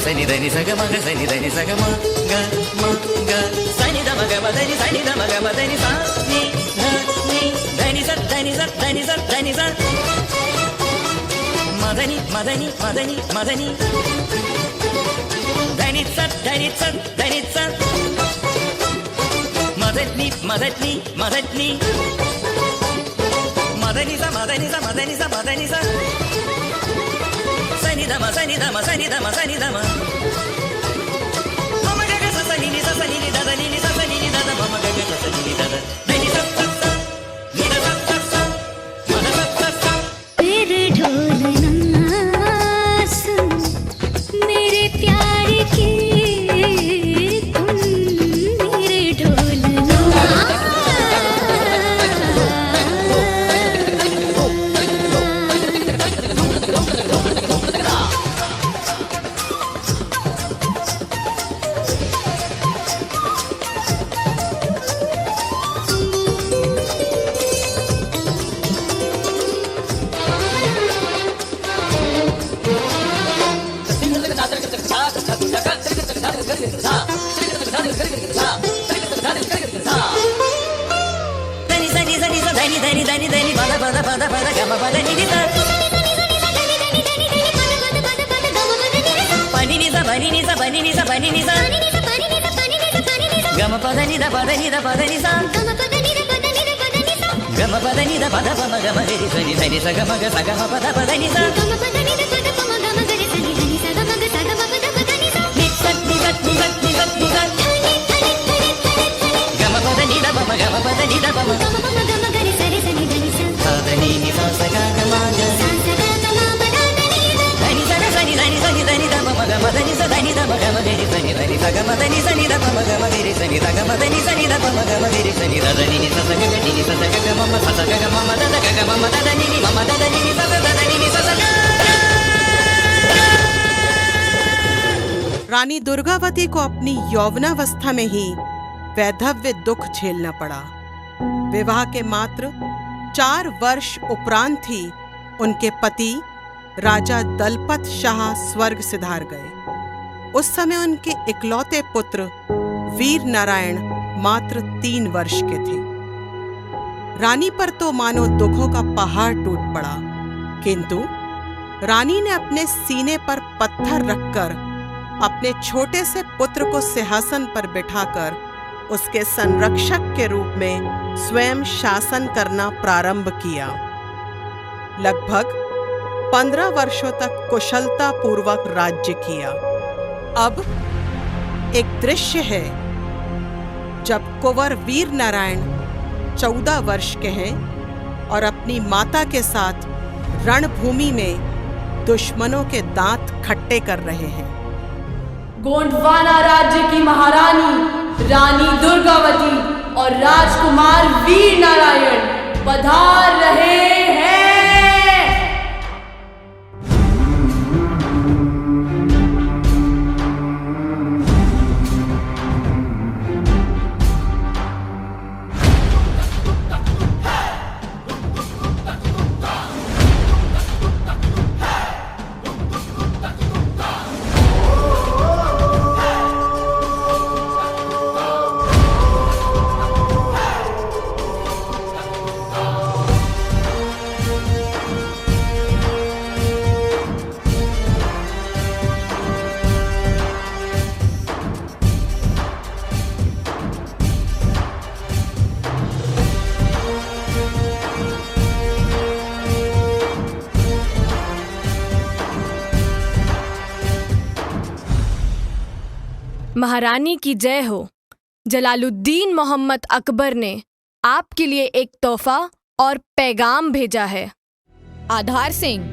సని దని సగ మగ సని దని సగ మ గ మ గ సని ద మగ మదని సని ద మగ మదని సా ని ధ ని దని స దని స దని స దని స మదని మదని మదని మదని దని స దని స దని స మదని మదని మదని మదని స మదని స మదని స మదని స సని దమ సని దమ సని దమ సని దమ మమ గగ స సని ని స సని ని దద ని ని స సని ని దద మమ గగ స సని ని దద ని స స స ని ద స స స మ ద స స స फिर ढोलना सुन मेरे प्यार की धुन मेरे ढोलना దని సని సని స దని దని దని దని పద పద పద పద గమ పద ని ని స పని ని స పని ని స పని ని స పని ని స గమ పద ని ద పద ని ద పద ని స గమ పద ని ద పద పమ గమ రి సని సని స గమ గ స గమ పద పద ని స ని స ని స ని స ని స ని స గమ పద ని ద పమ గమ పద ని ద పమ పద ని ని స స గ గ మ గ దని స గ సని దని సని దని ద పమ గమ దని స దని ద మ గమ రి సని దని స గమ దని సని ద పమ గమ రి సని ద గమ దని సని ద పమ గమ రి సని ద దని ని స స గ గ ని స స గ గ మ మ స స గ గ మ మ ద ద గ గ మ మ ద ద ని ని మ మ ద ద ని ని స స ద ద ని ని స స रानी दुर्गावती को अपनी यौवनावस्था में ही वैधव्य दुख झेलना पड़ा। विवाह के मात्र 4 वर्ष उपरांत ही उनके पति राजा दलपत शाह स्वर्ग सिधार गए। उस समय उनके इकलौते पुत्र वीर नारायण मात्र 3 वर्ष के थे। रानी पर तो मानो दुखों का पहाड़ टूट पड़ा, किंतु रानी ने अपने सीने पर पत्थर रखकर अपने छोटे से पुत्र को सिंहासन पर बिठाकर उसके संरक्षक के रूप में स्वयं शासन करना प्रारंभ किया। लगभग 15 वर्षों तक कुशलता पूर्वक राज्य किया। अब एक दृश्य है जब कुंवर वीर नारायण 14 वर्ष के हैं और अपनी माता के साथ रणभूमि में दुश्मनों के दांत खट्टे कर रहे हैं। गोंडवाना राज्य की महारानी रानी दुर्गावती और राजकुमार वीर नारायण पधार रहे हैं। महारानी की जय हो। जलालुद्दीन मोहम्मद अकबर ने आपके लिए एक तोहफा और पैगाम भेजा है। आधार सिंह,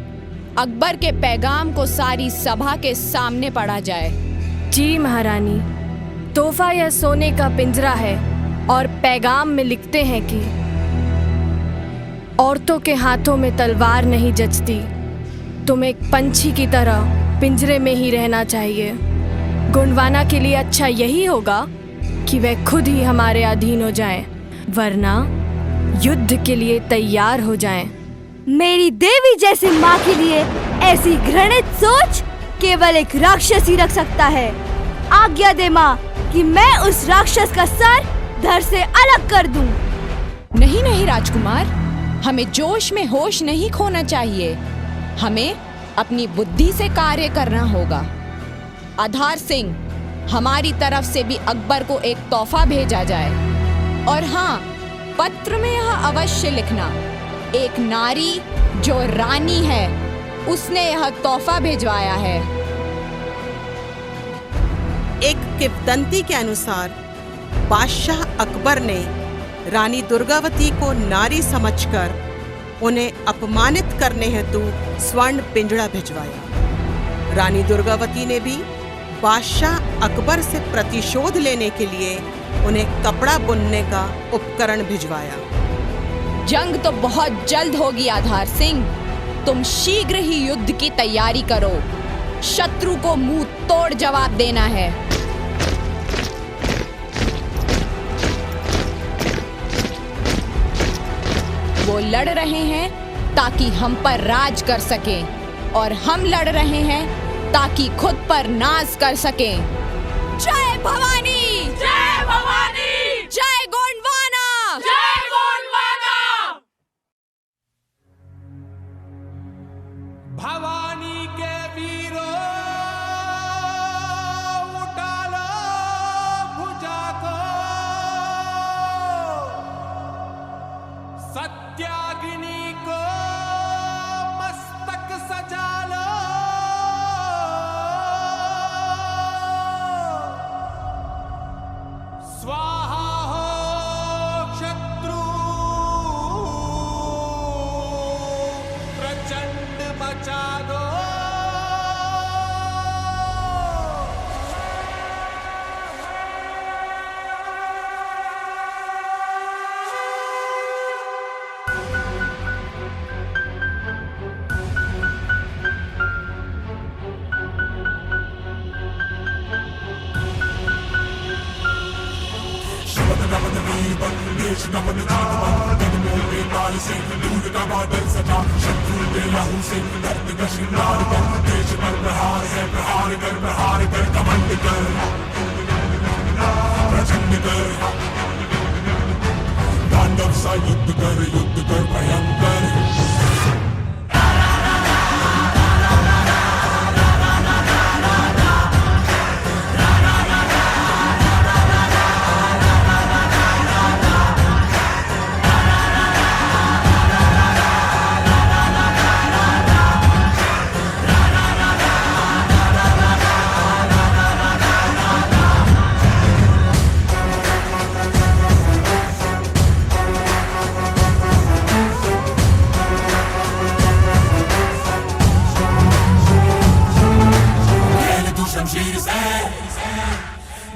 अकबर के पैगाम को सारी सभा के सामने पढ़ा जाए। जी महारानी, तोहफा यह सोने का पिंजरा है और पैगाम में लिखते हैं कि औरतों के हाथों में तलवार नहीं जचती। तुम्हें एक पंछी की तरह पिंजरे में ही रहना चाहिए। गोंडवाना के लिए अच्छा यही होगा कि वह खुद ही हमारे अधीन हो जाएं, वरना युद्ध के लिए तैयार हो जाएं। मेरी देवी जैसी माँ के लिए ऐसी घृणित सोच केवल एक राक्षस ही रख सकता है। आज्ञा दे माँ कि मैं उस राक्षस का सर धड़ से अलग कर दूं। नहीं नहीं राजकुमार, हमें जोश में होश नहीं खोना चाहिए। हमें अपनी बुद्धि से कार्य करना होगा। आधार सिंह, हमारी तरफ से भी अकबर को एक तोहफा भेजा जाए। और हाँ, पत्र में यह अवश्य लिखना, एक नारी जो रानी है उसने यह तोहफा भिजवाया है। एक किंवदंती के अनुसार बादशाह अकबर ने रानी दुर्गावती को नारी समझकर उन्हें अपमानित करने हेतु स्वर्ण पिंजड़ा भिजवाया। रानी दुर्गावती ने भी बादशाह अकबर से प्रतिशोध लेने के लिए उन्हें कपड़ा बुनने का उपकरण भिजवाया। जंग तो बहुत जल्द होगी आधार सिंह, तुम शीघ्र ही युद्ध की तैयारी करो। शत्रु को मुंह तोड़ जवाब देना है। वो लड़ रहे हैं ताकि हम पर राज कर सकें और हम लड़ रहे हैं ताकि खुद पर नाज कर सकें। जय भवानी, जय भवानी, जय गोंडवाना, जय गोंडवाना। भवानी के वीरों उठा लो भुजा को, सत्याग्नि को मस्तक सजा लो। स्वाहा हो शत्रु, प्रचंड मचा दो। तांडव सा युद्ध कर भयंकर। शमशीर से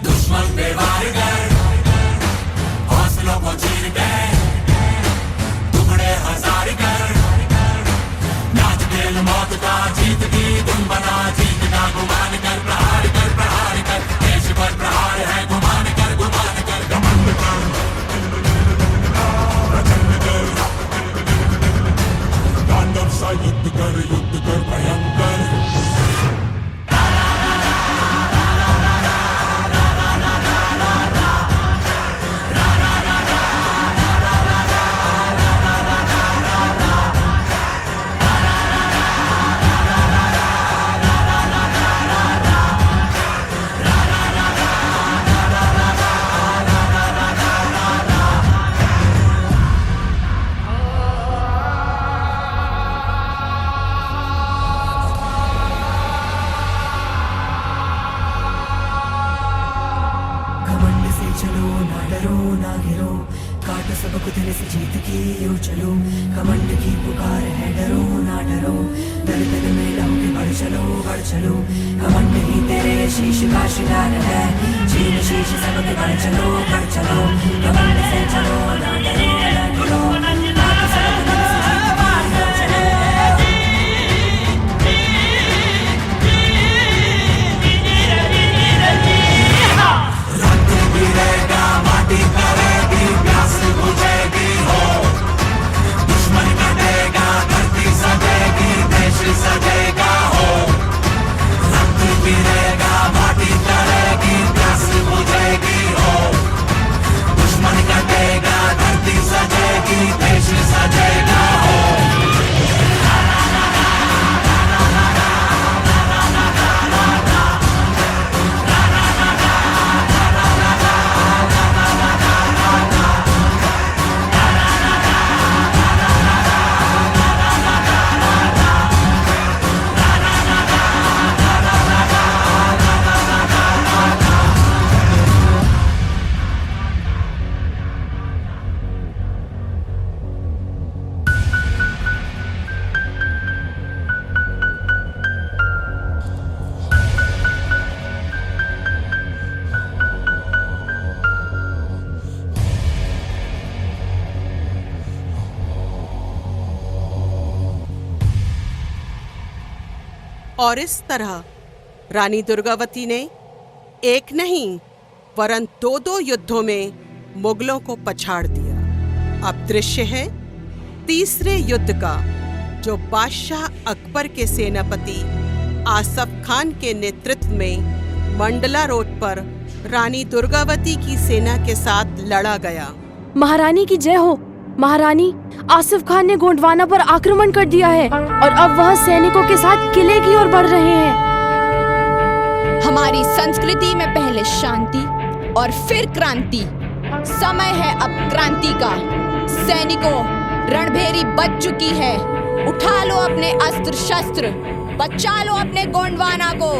दुश्मन पे वार कर, हौसलों को चीर के टुकड़े हजार कर। नाच खेल मौत का जीत की धुन बना, जीत का गुमान कर। प्रहार कर देश पर प्रहार है, गुमान कर घमंड कर, प्रचंड कर। तांडव सा युद्ध कर भयंकर। सबको दिल से जीत की यूं चलो, कमंड की पुकार है डरो ना डरो। दर दर में लहोगे बढ़ चलो, कमंड ही तेरे शीश का शिकार है। चीन शीश सबके बढ़ चलो, कमंड से चलो ना डरो ना डरो। और इस तरह रानी दुर्गावती ने एक नहीं वरन 2-2 युद्धों में मुगलों को पछाड़ दिया। अब दृश्य है तीसरे युद्ध का, जो बादशाह अकबर के सेनापति आसफ खान के नेतृत्व में मंडला रोड पर रानी दुर्गावती की सेना के साथ लड़ा गया। महारानी की जय हो। महारानी, आसिफ खान ने गोंडवाना पर आक्रमण कर दिया है और अब वह सैनिकों के साथ किले की ओर बढ़ रहे हैं। हमारी संस्कृति में पहले शांति और फिर क्रांति। समय है अब क्रांति का। सैनिकों, रणभेरी बज चुकी है। उठा लो अपने अस्त्र शस्त्र, बचा लो अपने गोंडवाना को।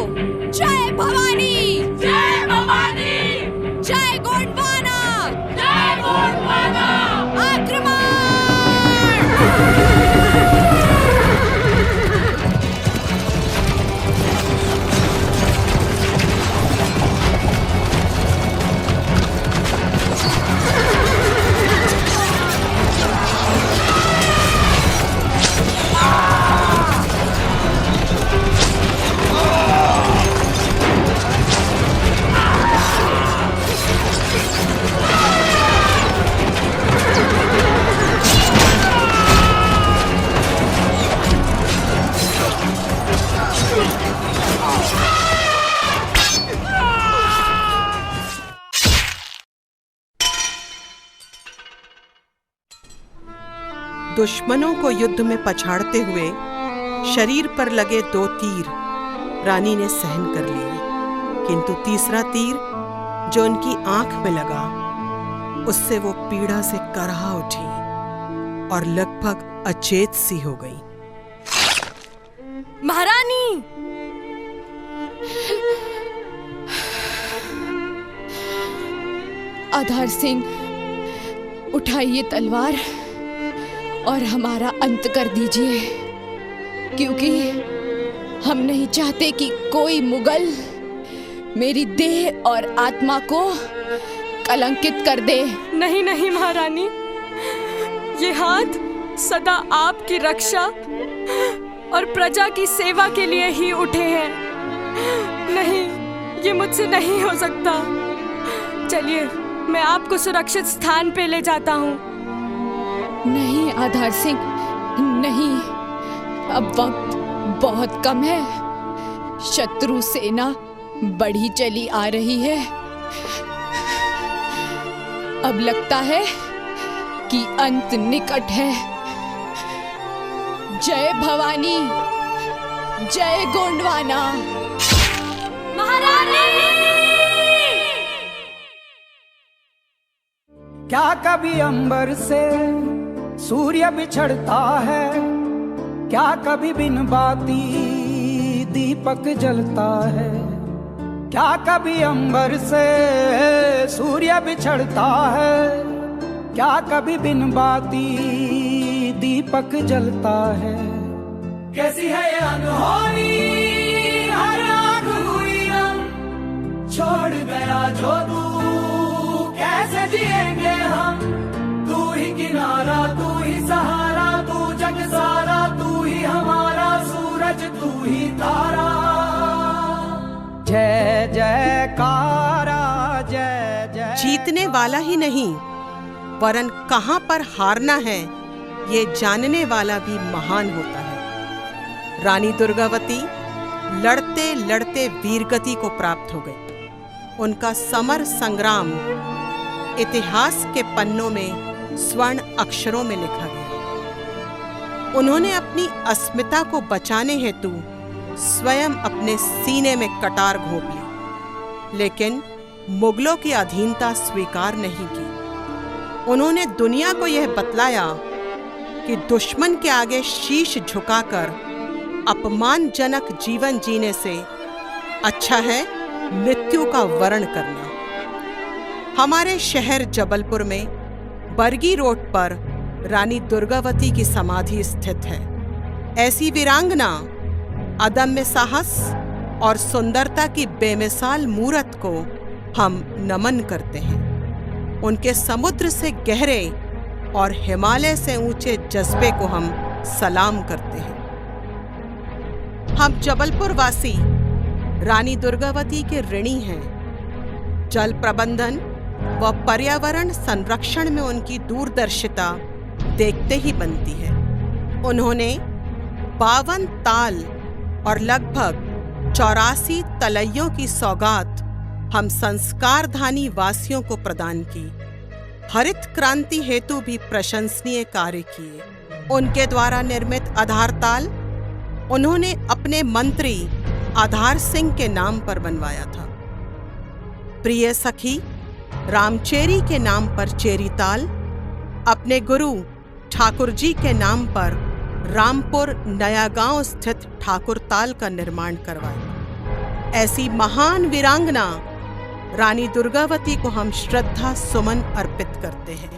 जय भवानी, जय भवानी, जय गोंडवाना, जय गोंडवाना। आक्रमण! दुश्मनों को युद्ध में पछाड़ते हुए शरीर पर लगे 2 तीर रानी ने सहन कर लिए, किंतु तीसरा तीर जो उनकी आंख में लगा, उससे वो पीड़ा से कराह उठी और लगभग अचेत सी हो गई। महारानी! आधार सिंह, उठाइए तलवार और हमारा अंत कर दीजिए, क्योंकि हम नहीं चाहते कि कोई मुगल मेरी देह और आत्मा को कलंकित कर दे। नहीं नहीं महारानी, ये हाथ सदा आपकी रक्षा और प्रजा की सेवा के लिए ही उठे हैं। नहीं, ये मुझसे नहीं हो सकता। चलिए, मैं आपको सुरक्षित स्थान पे ले जाता हूँ। नहीं आधार सिंह, नहीं, अब वक्त बहुत कम है। शत्रु सेना बढ़ी चली आ रही है। अब लगता है कि अंत निकट है। जय भवानी, जय गोंडवाना। महारानी! क्या कभी अंबर से सूर्य बिछड़ता है, क्या कभी बिन बाती दीपक जलता है, क्या कभी अंबर से सूर्य बिछड़ता है, क्या कभी बिन बाती दीपक जलता है। कैसी है ये अनहोनी, हर आग हुई नम, छोड़ गया जो तू, कैसे जिएंगे हम। तू ही किनारा, तू ही सहारा, तू जग सारा, तू ही हमारा सूरज, तू ही तारा। जय जयकारा, जय जय। जीतने वाला ही नहीं वरन कहां पर हारना है, ये जानने वाला भी महान होता है। रानी दुर्गावती लड़ते लड़ते वीरगति को प्राप्त हो गई। उनका समर संग्राम इतिहास के पन्नों में स्वर्ण अक्षरों में लिखा गया। उन्होंने अपनी अस्मिता को बचाने हेतु स्वयं अपने सीने में कटार घोंप ली, लेकिन मुगलों की अधीनता स्वीकार नहीं की। उन्होंने दुनिया को यह बतलाया कि दुश्मन के आगे शीश झुकाकर अपमानजनक जीवन जीने से अच्छा है मृत्यु का वरण करना। हमारे शहर जबलपुर में बरगी रोड पर रानी दुर्गावती की समाधि स्थित है। ऐसी वीरांगना, अदम्य साहस और सुंदरता की बेमिसाल मूरत को हम नमन करते हैं। उनके समुद्र से गहरे और हिमालय से ऊंचे जज्बे को हम सलाम करते हैं। हम जबलपुर वासी रानी दुर्गावती के ऋणी हैं। जल प्रबंधन व पर्यावरण संरक्षण में उनकी दूरदर्शिता देखते ही बनती है। उन्होंने 52 ताल और लगभग 84 तलैयों की सौगात हम संस्कारधानी वासियों को प्रदान की। हरित क्रांति हेतु भी प्रशंसनीय कार्य किए। उनके द्वारा निर्मित आधार ताल उन्होंने अपने मंत्री आधार सिंह के नाम पर बनवाया था। प्रिय सखी रामचेरी के नाम पर चेरी ताल, अपने गुरु ठाकुर जी के नाम पर रामपुर नया गांव स्थित ठाकुर ताल का निर्माण करवाया। ऐसी महान वीरांगना रानी दुर्गावती को हम श्रद्धा सुमन अर्पित करते हैं।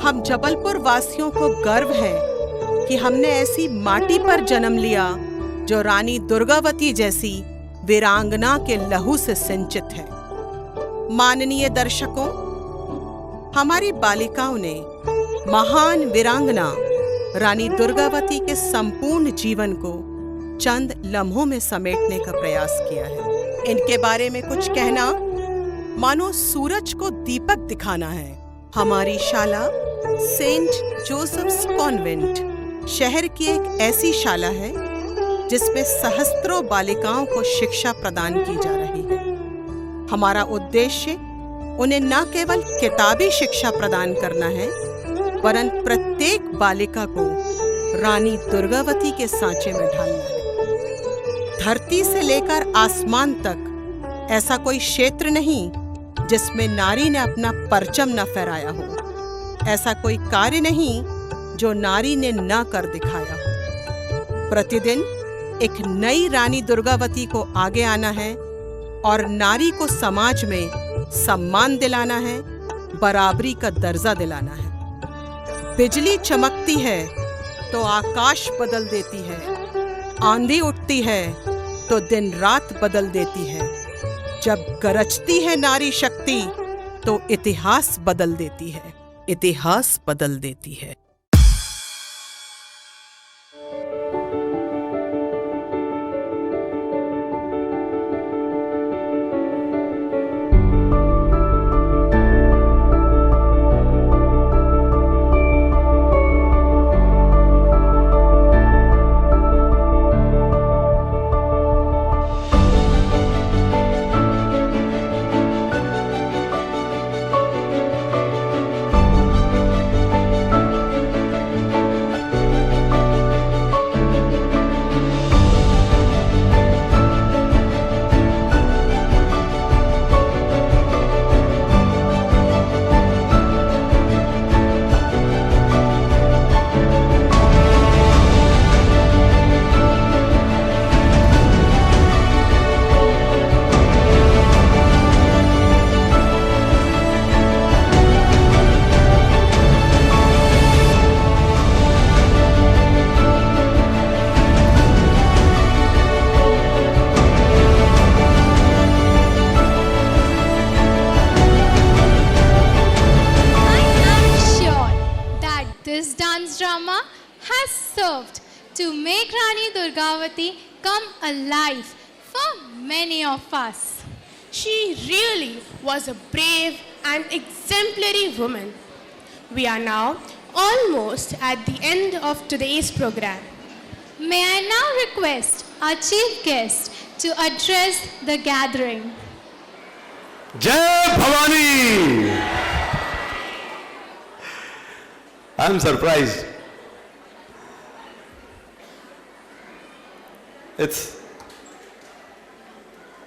हम जबलपुर वासियों को गर्व है कि हमने ऐसी माटी पर जन्म लिया जो रानी दुर्गावती जैसी वीरांगना के लहू से सिंचित है। माननीय दर्शकों, हमारी बालिकाओं ने महान वीरांगना रानी दुर्गावती के संपूर्ण जीवन को चंद लम्हों में समेटने का प्रयास किया है। इनके बारे में कुछ कहना मानो सूरज को दीपक दिखाना है। हमारी शाला सेंट जोसेफ्स कॉन्वेंट शहर की एक ऐसी शाला है जिसमें सहस्त्रों बालिकाओं को शिक्षा प्रदान की जा रही है। हमारा उद्देश्य उन्हें न केवल किताबी शिक्षा प्रदान करना है, वरन प्रत्येक बालिका को रानी दुर्गावती के सांचे में ढालना है। धरती से लेकर आसमान तक ऐसा कोई क्षेत्र नहीं जिसमें नारी ने अपना परचम न फहराया हो, ऐसा कोई कार्य नहीं जो नारी ने न कर दिखाया हो। प्रतिदिन एक नई रानी दुर्गावती को आगे आना है और नारी को समाज में सम्मान दिलाना है, बराबरी का दर्जा दिलाना है। बिजली चमकती है तो आकाश बदल देती है, आंधी उठती है तो दिन रात बदल देती है। जब गरजती है नारी शक्ति तो इतिहास बदल देती है, इतिहास बदल देती है। Drama has served to make Rani Durgavati come alive for many of us. She really was a brave and exemplary woman. We are now almost at the end of today's program. May I now request our chief guest to address the gathering. Jai Bhavani! I am surprised.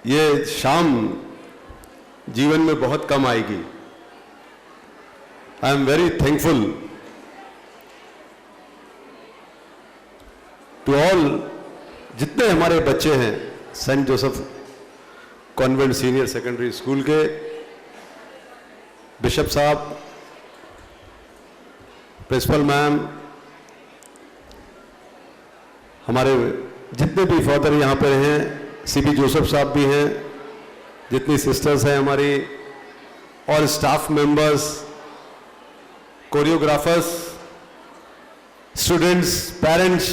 ये शाम जीवन में बहुत कम आएगी. I am very thankful to all जितने हमारे बच्चे हैं Saint Joseph convent senior secondary school के बिशप साहब, प्रिंसिपल मैम, हमारे जितने भी फादर यहाँ पर हैं, सीबी जोसेफ साहब भी हैं, जितनी सिस्टर्स हैं हमारी, और staff members, choreographers, students, parents,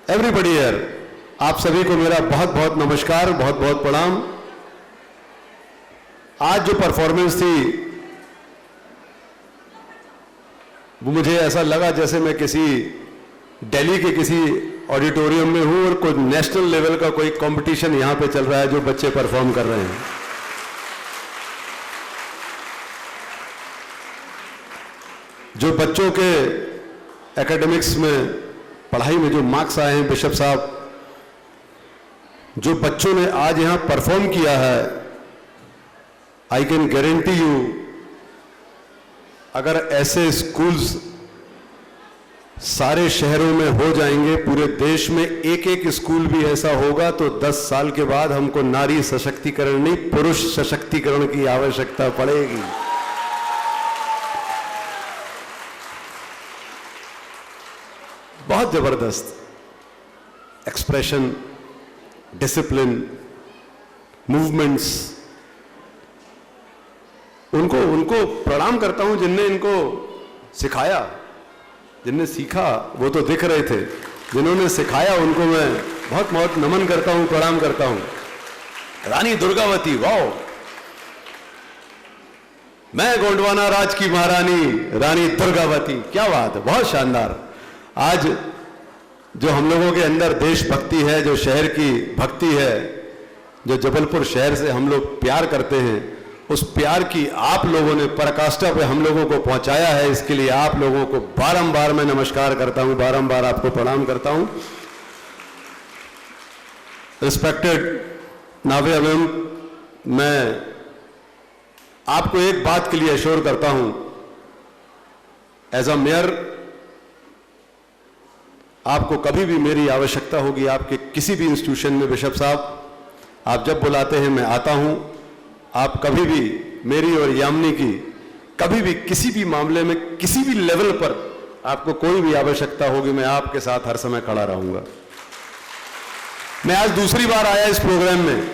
everybody here, आप सभी को मेरा बहुत बहुत नमस्कार, बहुत बहुत प्रणाम. आज जो परफॉर्मेंस थी वो मुझे ऐसा लगा जैसे मैं किसी दिल्ली के किसी ऑडिटोरियम में हूं और कोई नेशनल लेवल का कोई कंपटीशन यहां पे चल रहा है जो बच्चे परफॉर्म कर रहे हैं. जो बच्चों के एकेडमिक्स में, पढ़ाई में जो मार्क्स आए हैं, बिशप साहब, जो बच्चों ने आज यहां परफॉर्म किया है, आई कैन गारंटी यू, अगर ऐसे स्कूल्स सारे शहरों में हो जाएंगे, पूरे देश में एक एक स्कूल भी ऐसा होगा, तो 10 साल के बाद हमको नारी सशक्तिकरण नहीं, पुरुष सशक्तिकरण की आवश्यकता पड़ेगी. बहुत जबरदस्त एक्सप्रेशन, डिसिप्लिन, मूवमेंट्स, उनको प्रणाम करता हूं जिनने इनको सिखाया, जिनने सीखा वो तो दिख रहे थे, जिन्होंने सिखाया उनको मैं बहुत बहुत नमन करता हूं, प्रणाम करता हूं। रानी दुर्गावती, वाओ, मैं गोंडवाना राज की महारानी रानी दुर्गावती, क्या बात है, बहुत शानदार। आज जो हम लोगों के अंदर देशभक्ति है, जो शहर की भक्ति है, जो जबलपुर शहर से हम लोग प्यार करते हैं, उस प्यार की आप लोगों ने पराकाष्ठा पे हम लोगों को पहुंचाया है। इसके लिए आप लोगों को बारंबार मैं नमस्कार करता हूं, बारंबार आपको प्रणाम करता हूं। रिस्पेक्टेड नावे अवम, मैं आपको एक बात के लिए एश्योर करता हूं, एज अ मेयर आपको कभी भी मेरी आवश्यकता होगी, आपके किसी भी इंस्टीट्यूशन में बिशप साहब, आप जब बुलाते हैं मैं आता हूं। आप कभी भी मेरी और यामिनी की कभी भी किसी भी मामले में किसी भी लेवल पर आपको कोई भी आवश्यकता होगी, मैं आपके साथ हर समय खड़ा रहूंगा। मैं आज दूसरी बार आया इस प्रोग्राम में,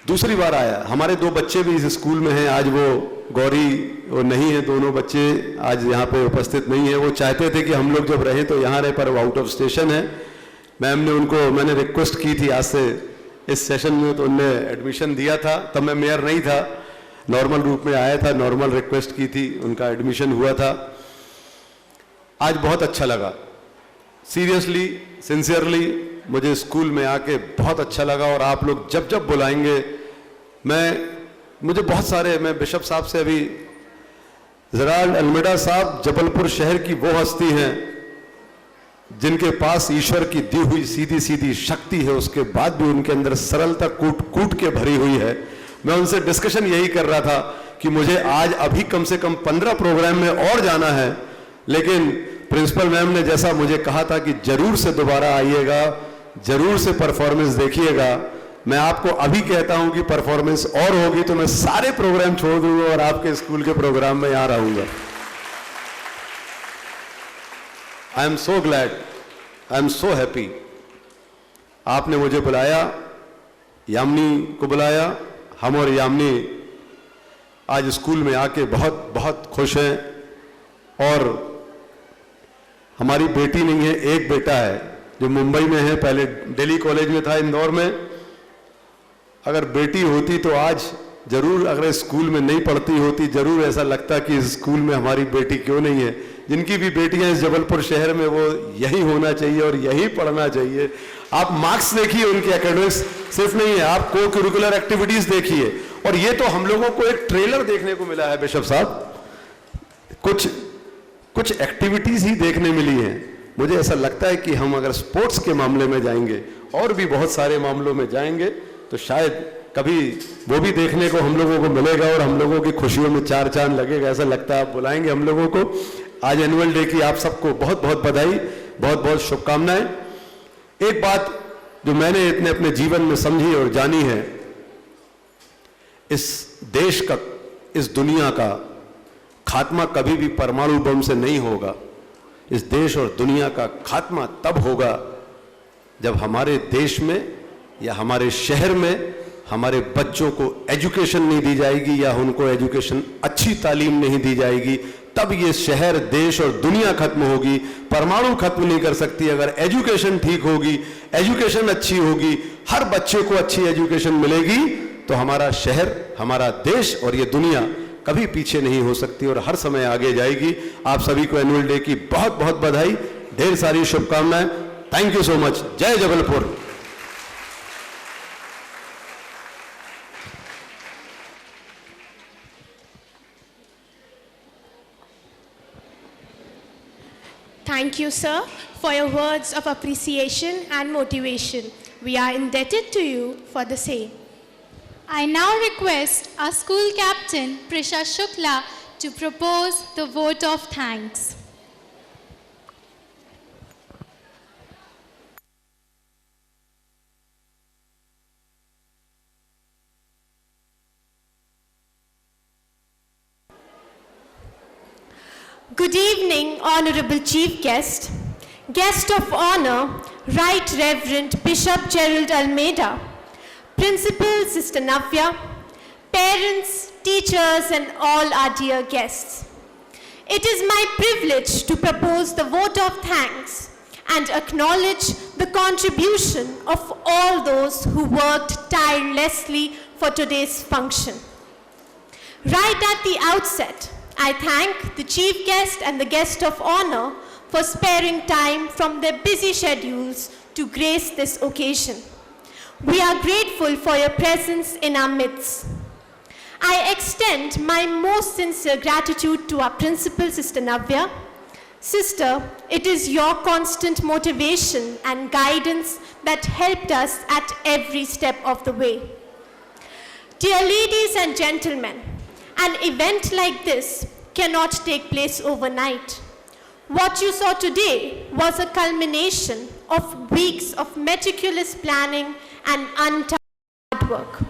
दूसरी बार आया। हमारे दो बच्चे भी इस स्कूल में हैं, आज वो गौरी वो नहीं है, दोनों बच्चे आज यहाँ पे उपस्थित नहीं है। वो चाहते थे कि हम लोग जब रहे तो यहाँ रहे, पर वो आउट ऑफ स्टेशन है। मैम ने उनको, मैंने रिक्वेस्ट की थी आज से इस सेशन में, तो उनने एडमिशन दिया था। तब मैं मेयर नहीं था, नॉर्मल रूप में आया था, नॉर्मल रिक्वेस्ट की थी, उनका एडमिशन हुआ था। आज बहुत अच्छा लगा, सीरियसली सिंसियरली मुझे स्कूल में आके बहुत अच्छा लगा। और आप लोग जब जब बुलाएंगे, मुझे बहुत सारे, मैं बिशप साहब से अभी, जेराल्ड अल्मेडा साहब जबलपुर शहर की वो हस्ती हैं जिनके पास ईश्वर की दी हुई सीधी सीधी शक्ति है, उसके बाद भी उनके अंदर सरलता कूट कूट के भरी हुई है। मैं उनसे डिस्कशन यही कर रहा था कि मुझे आज अभी कम से कम 15 प्रोग्राम में और जाना है, लेकिन प्रिंसिपल मैम ने जैसा मुझे कहा था कि जरूर से दोबारा आइएगा, जरूर से परफॉर्मेंस देखिएगा। मैं आपको अभी कहता हूं कि परफॉर्मेंस और होगी तो मैं सारे प्रोग्राम छोड़ दूंगा और आपके स्कूल के प्रोग्राम में यहां रहूंगा। I am so glad, I am so happy. आपने मुझे बुलाया, यामिनी को बुलाया, हम और यामिनी आज स्कूल में आके बहुत बहुत खुश हैं। और हमारी बेटी नहीं है, एक बेटा है जो मुंबई में है, पहले दिल्ली कॉलेज में था, इंदौर में। अगर बेटी होती तो आज जरूर, अगर स्कूल में नहीं पढ़ती होती, जरूर ऐसा लगता कि इस स्कूल में हमारी बेटी क्यों नहीं है। जिनकी भी बेटियां इस जबलपुर शहर में, वो यही होना चाहिए और यही पढ़ना चाहिए। आप मार्क्स देखिए उनके, एकेडमिक्स सिर्फ नहीं है, आप को करिकुलर एक्टिविटीज देखिए। और ये तो हम लोगों को एक ट्रेलर देखने को मिला है बिशप साहब, कुछ एक्टिविटीज ही देखने मिली हैं। मुझे ऐसा लगता है कि हम अगर स्पोर्ट्स के मामले में जाएंगे और भी बहुत सारे मामलों में जाएंगे तो शायद कभी वो भी देखने को हम लोगों को मिलेगा और हम लोगों की खुशियों में चार चांद लगेगा। ऐसा लगता है आप बुलाएंगे हम लोगों को। आज एनुअल डे की आप सबको बहुत बहुत बधाई, बहुत बहुत शुभकामनाएं। एक बात जो मैंने इतने अपने जीवन में समझी और जानी है, इस देश का, इस दुनिया का खात्मा कभी भी परमाणु बम से नहीं होगा। इस देश और दुनिया का खात्मा तब होगा जब हमारे देश में या हमारे शहर में हमारे बच्चों को एजुकेशन नहीं दी जाएगी या उनको एजुकेशन अच्छी तालीम नहीं दी जाएगी, तब ये शहर, देश और दुनिया खत्म होगी। परमाणु खत्म नहीं कर सकती। अगर एजुकेशन ठीक होगी, एजुकेशन अच्छी होगी, हर बच्चे को अच्छी एजुकेशन मिलेगी, तो हमारा शहर, हमारा देश और ये दुनिया कभी पीछे नहीं हो सकती और हर समय आगे जाएगी। आप सभी को एनुअल डे की बहुत बहुत बधाई, ढेर सारी शुभकामनाएं। Thank you so much. जय Jabalpur. Thank you, sir, for your words of appreciation and motivation. We are indebted to you for the same. I now request our school captain, Prisha Shukla, to propose the vote of thanks. Good evening, Honorable Chief Guest, Guest of Honor, Right Reverend Bishop Gerald Almeida, Principal Sister Navya, parents, teachers, and all our dear guests. It is my privilege to propose the vote of thanks and acknowledge the contribution of all those who worked tirelessly for today's function. Right at the outset, I thank the chief guest and the guest of honor for sparing time from their busy schedules to grace this occasion. We are grateful for your presence in our midst. I extend my most sincere gratitude to our principal, Sister Navya. Sister, it is your constant motivation and guidance that helped us at every step of the way. Dear ladies and gentlemen, an event like this cannot take place overnight. What you saw today was a culmination of weeks of meticulous planning and untiring hard work.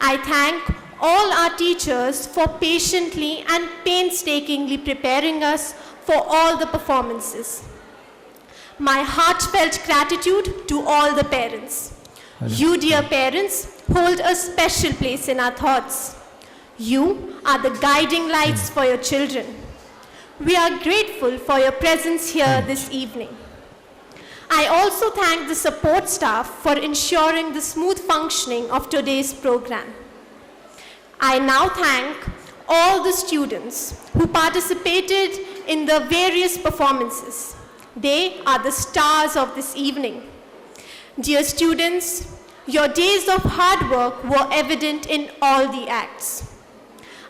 I thank all our teachers for patiently and painstakingly preparing us for all the performances. My heartfelt gratitude to all the parents. You, dear parents, hold a special place in our thoughts. You are the guiding lights for your children. We are grateful for your presence here this evening. I also thank the support staff for ensuring the smooth functioning of today's program. I now thank all the students who participated in the various performances. They are the stars of this evening. Dear students, your days of hard work were evident in all the acts.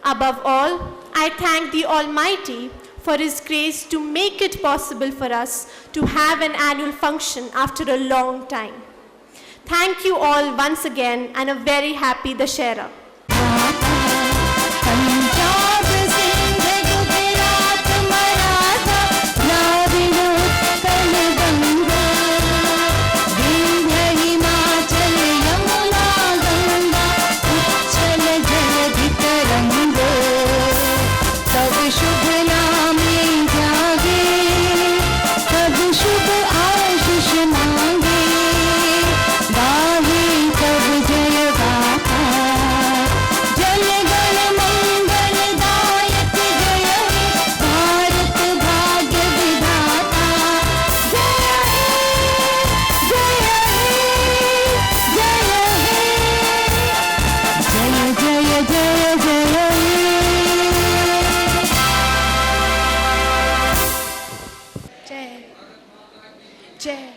Above all, I thank the Almighty for His grace to make it possible for us to have an annual function after a long time. Thank you all once again and a very happy Dashera. Jai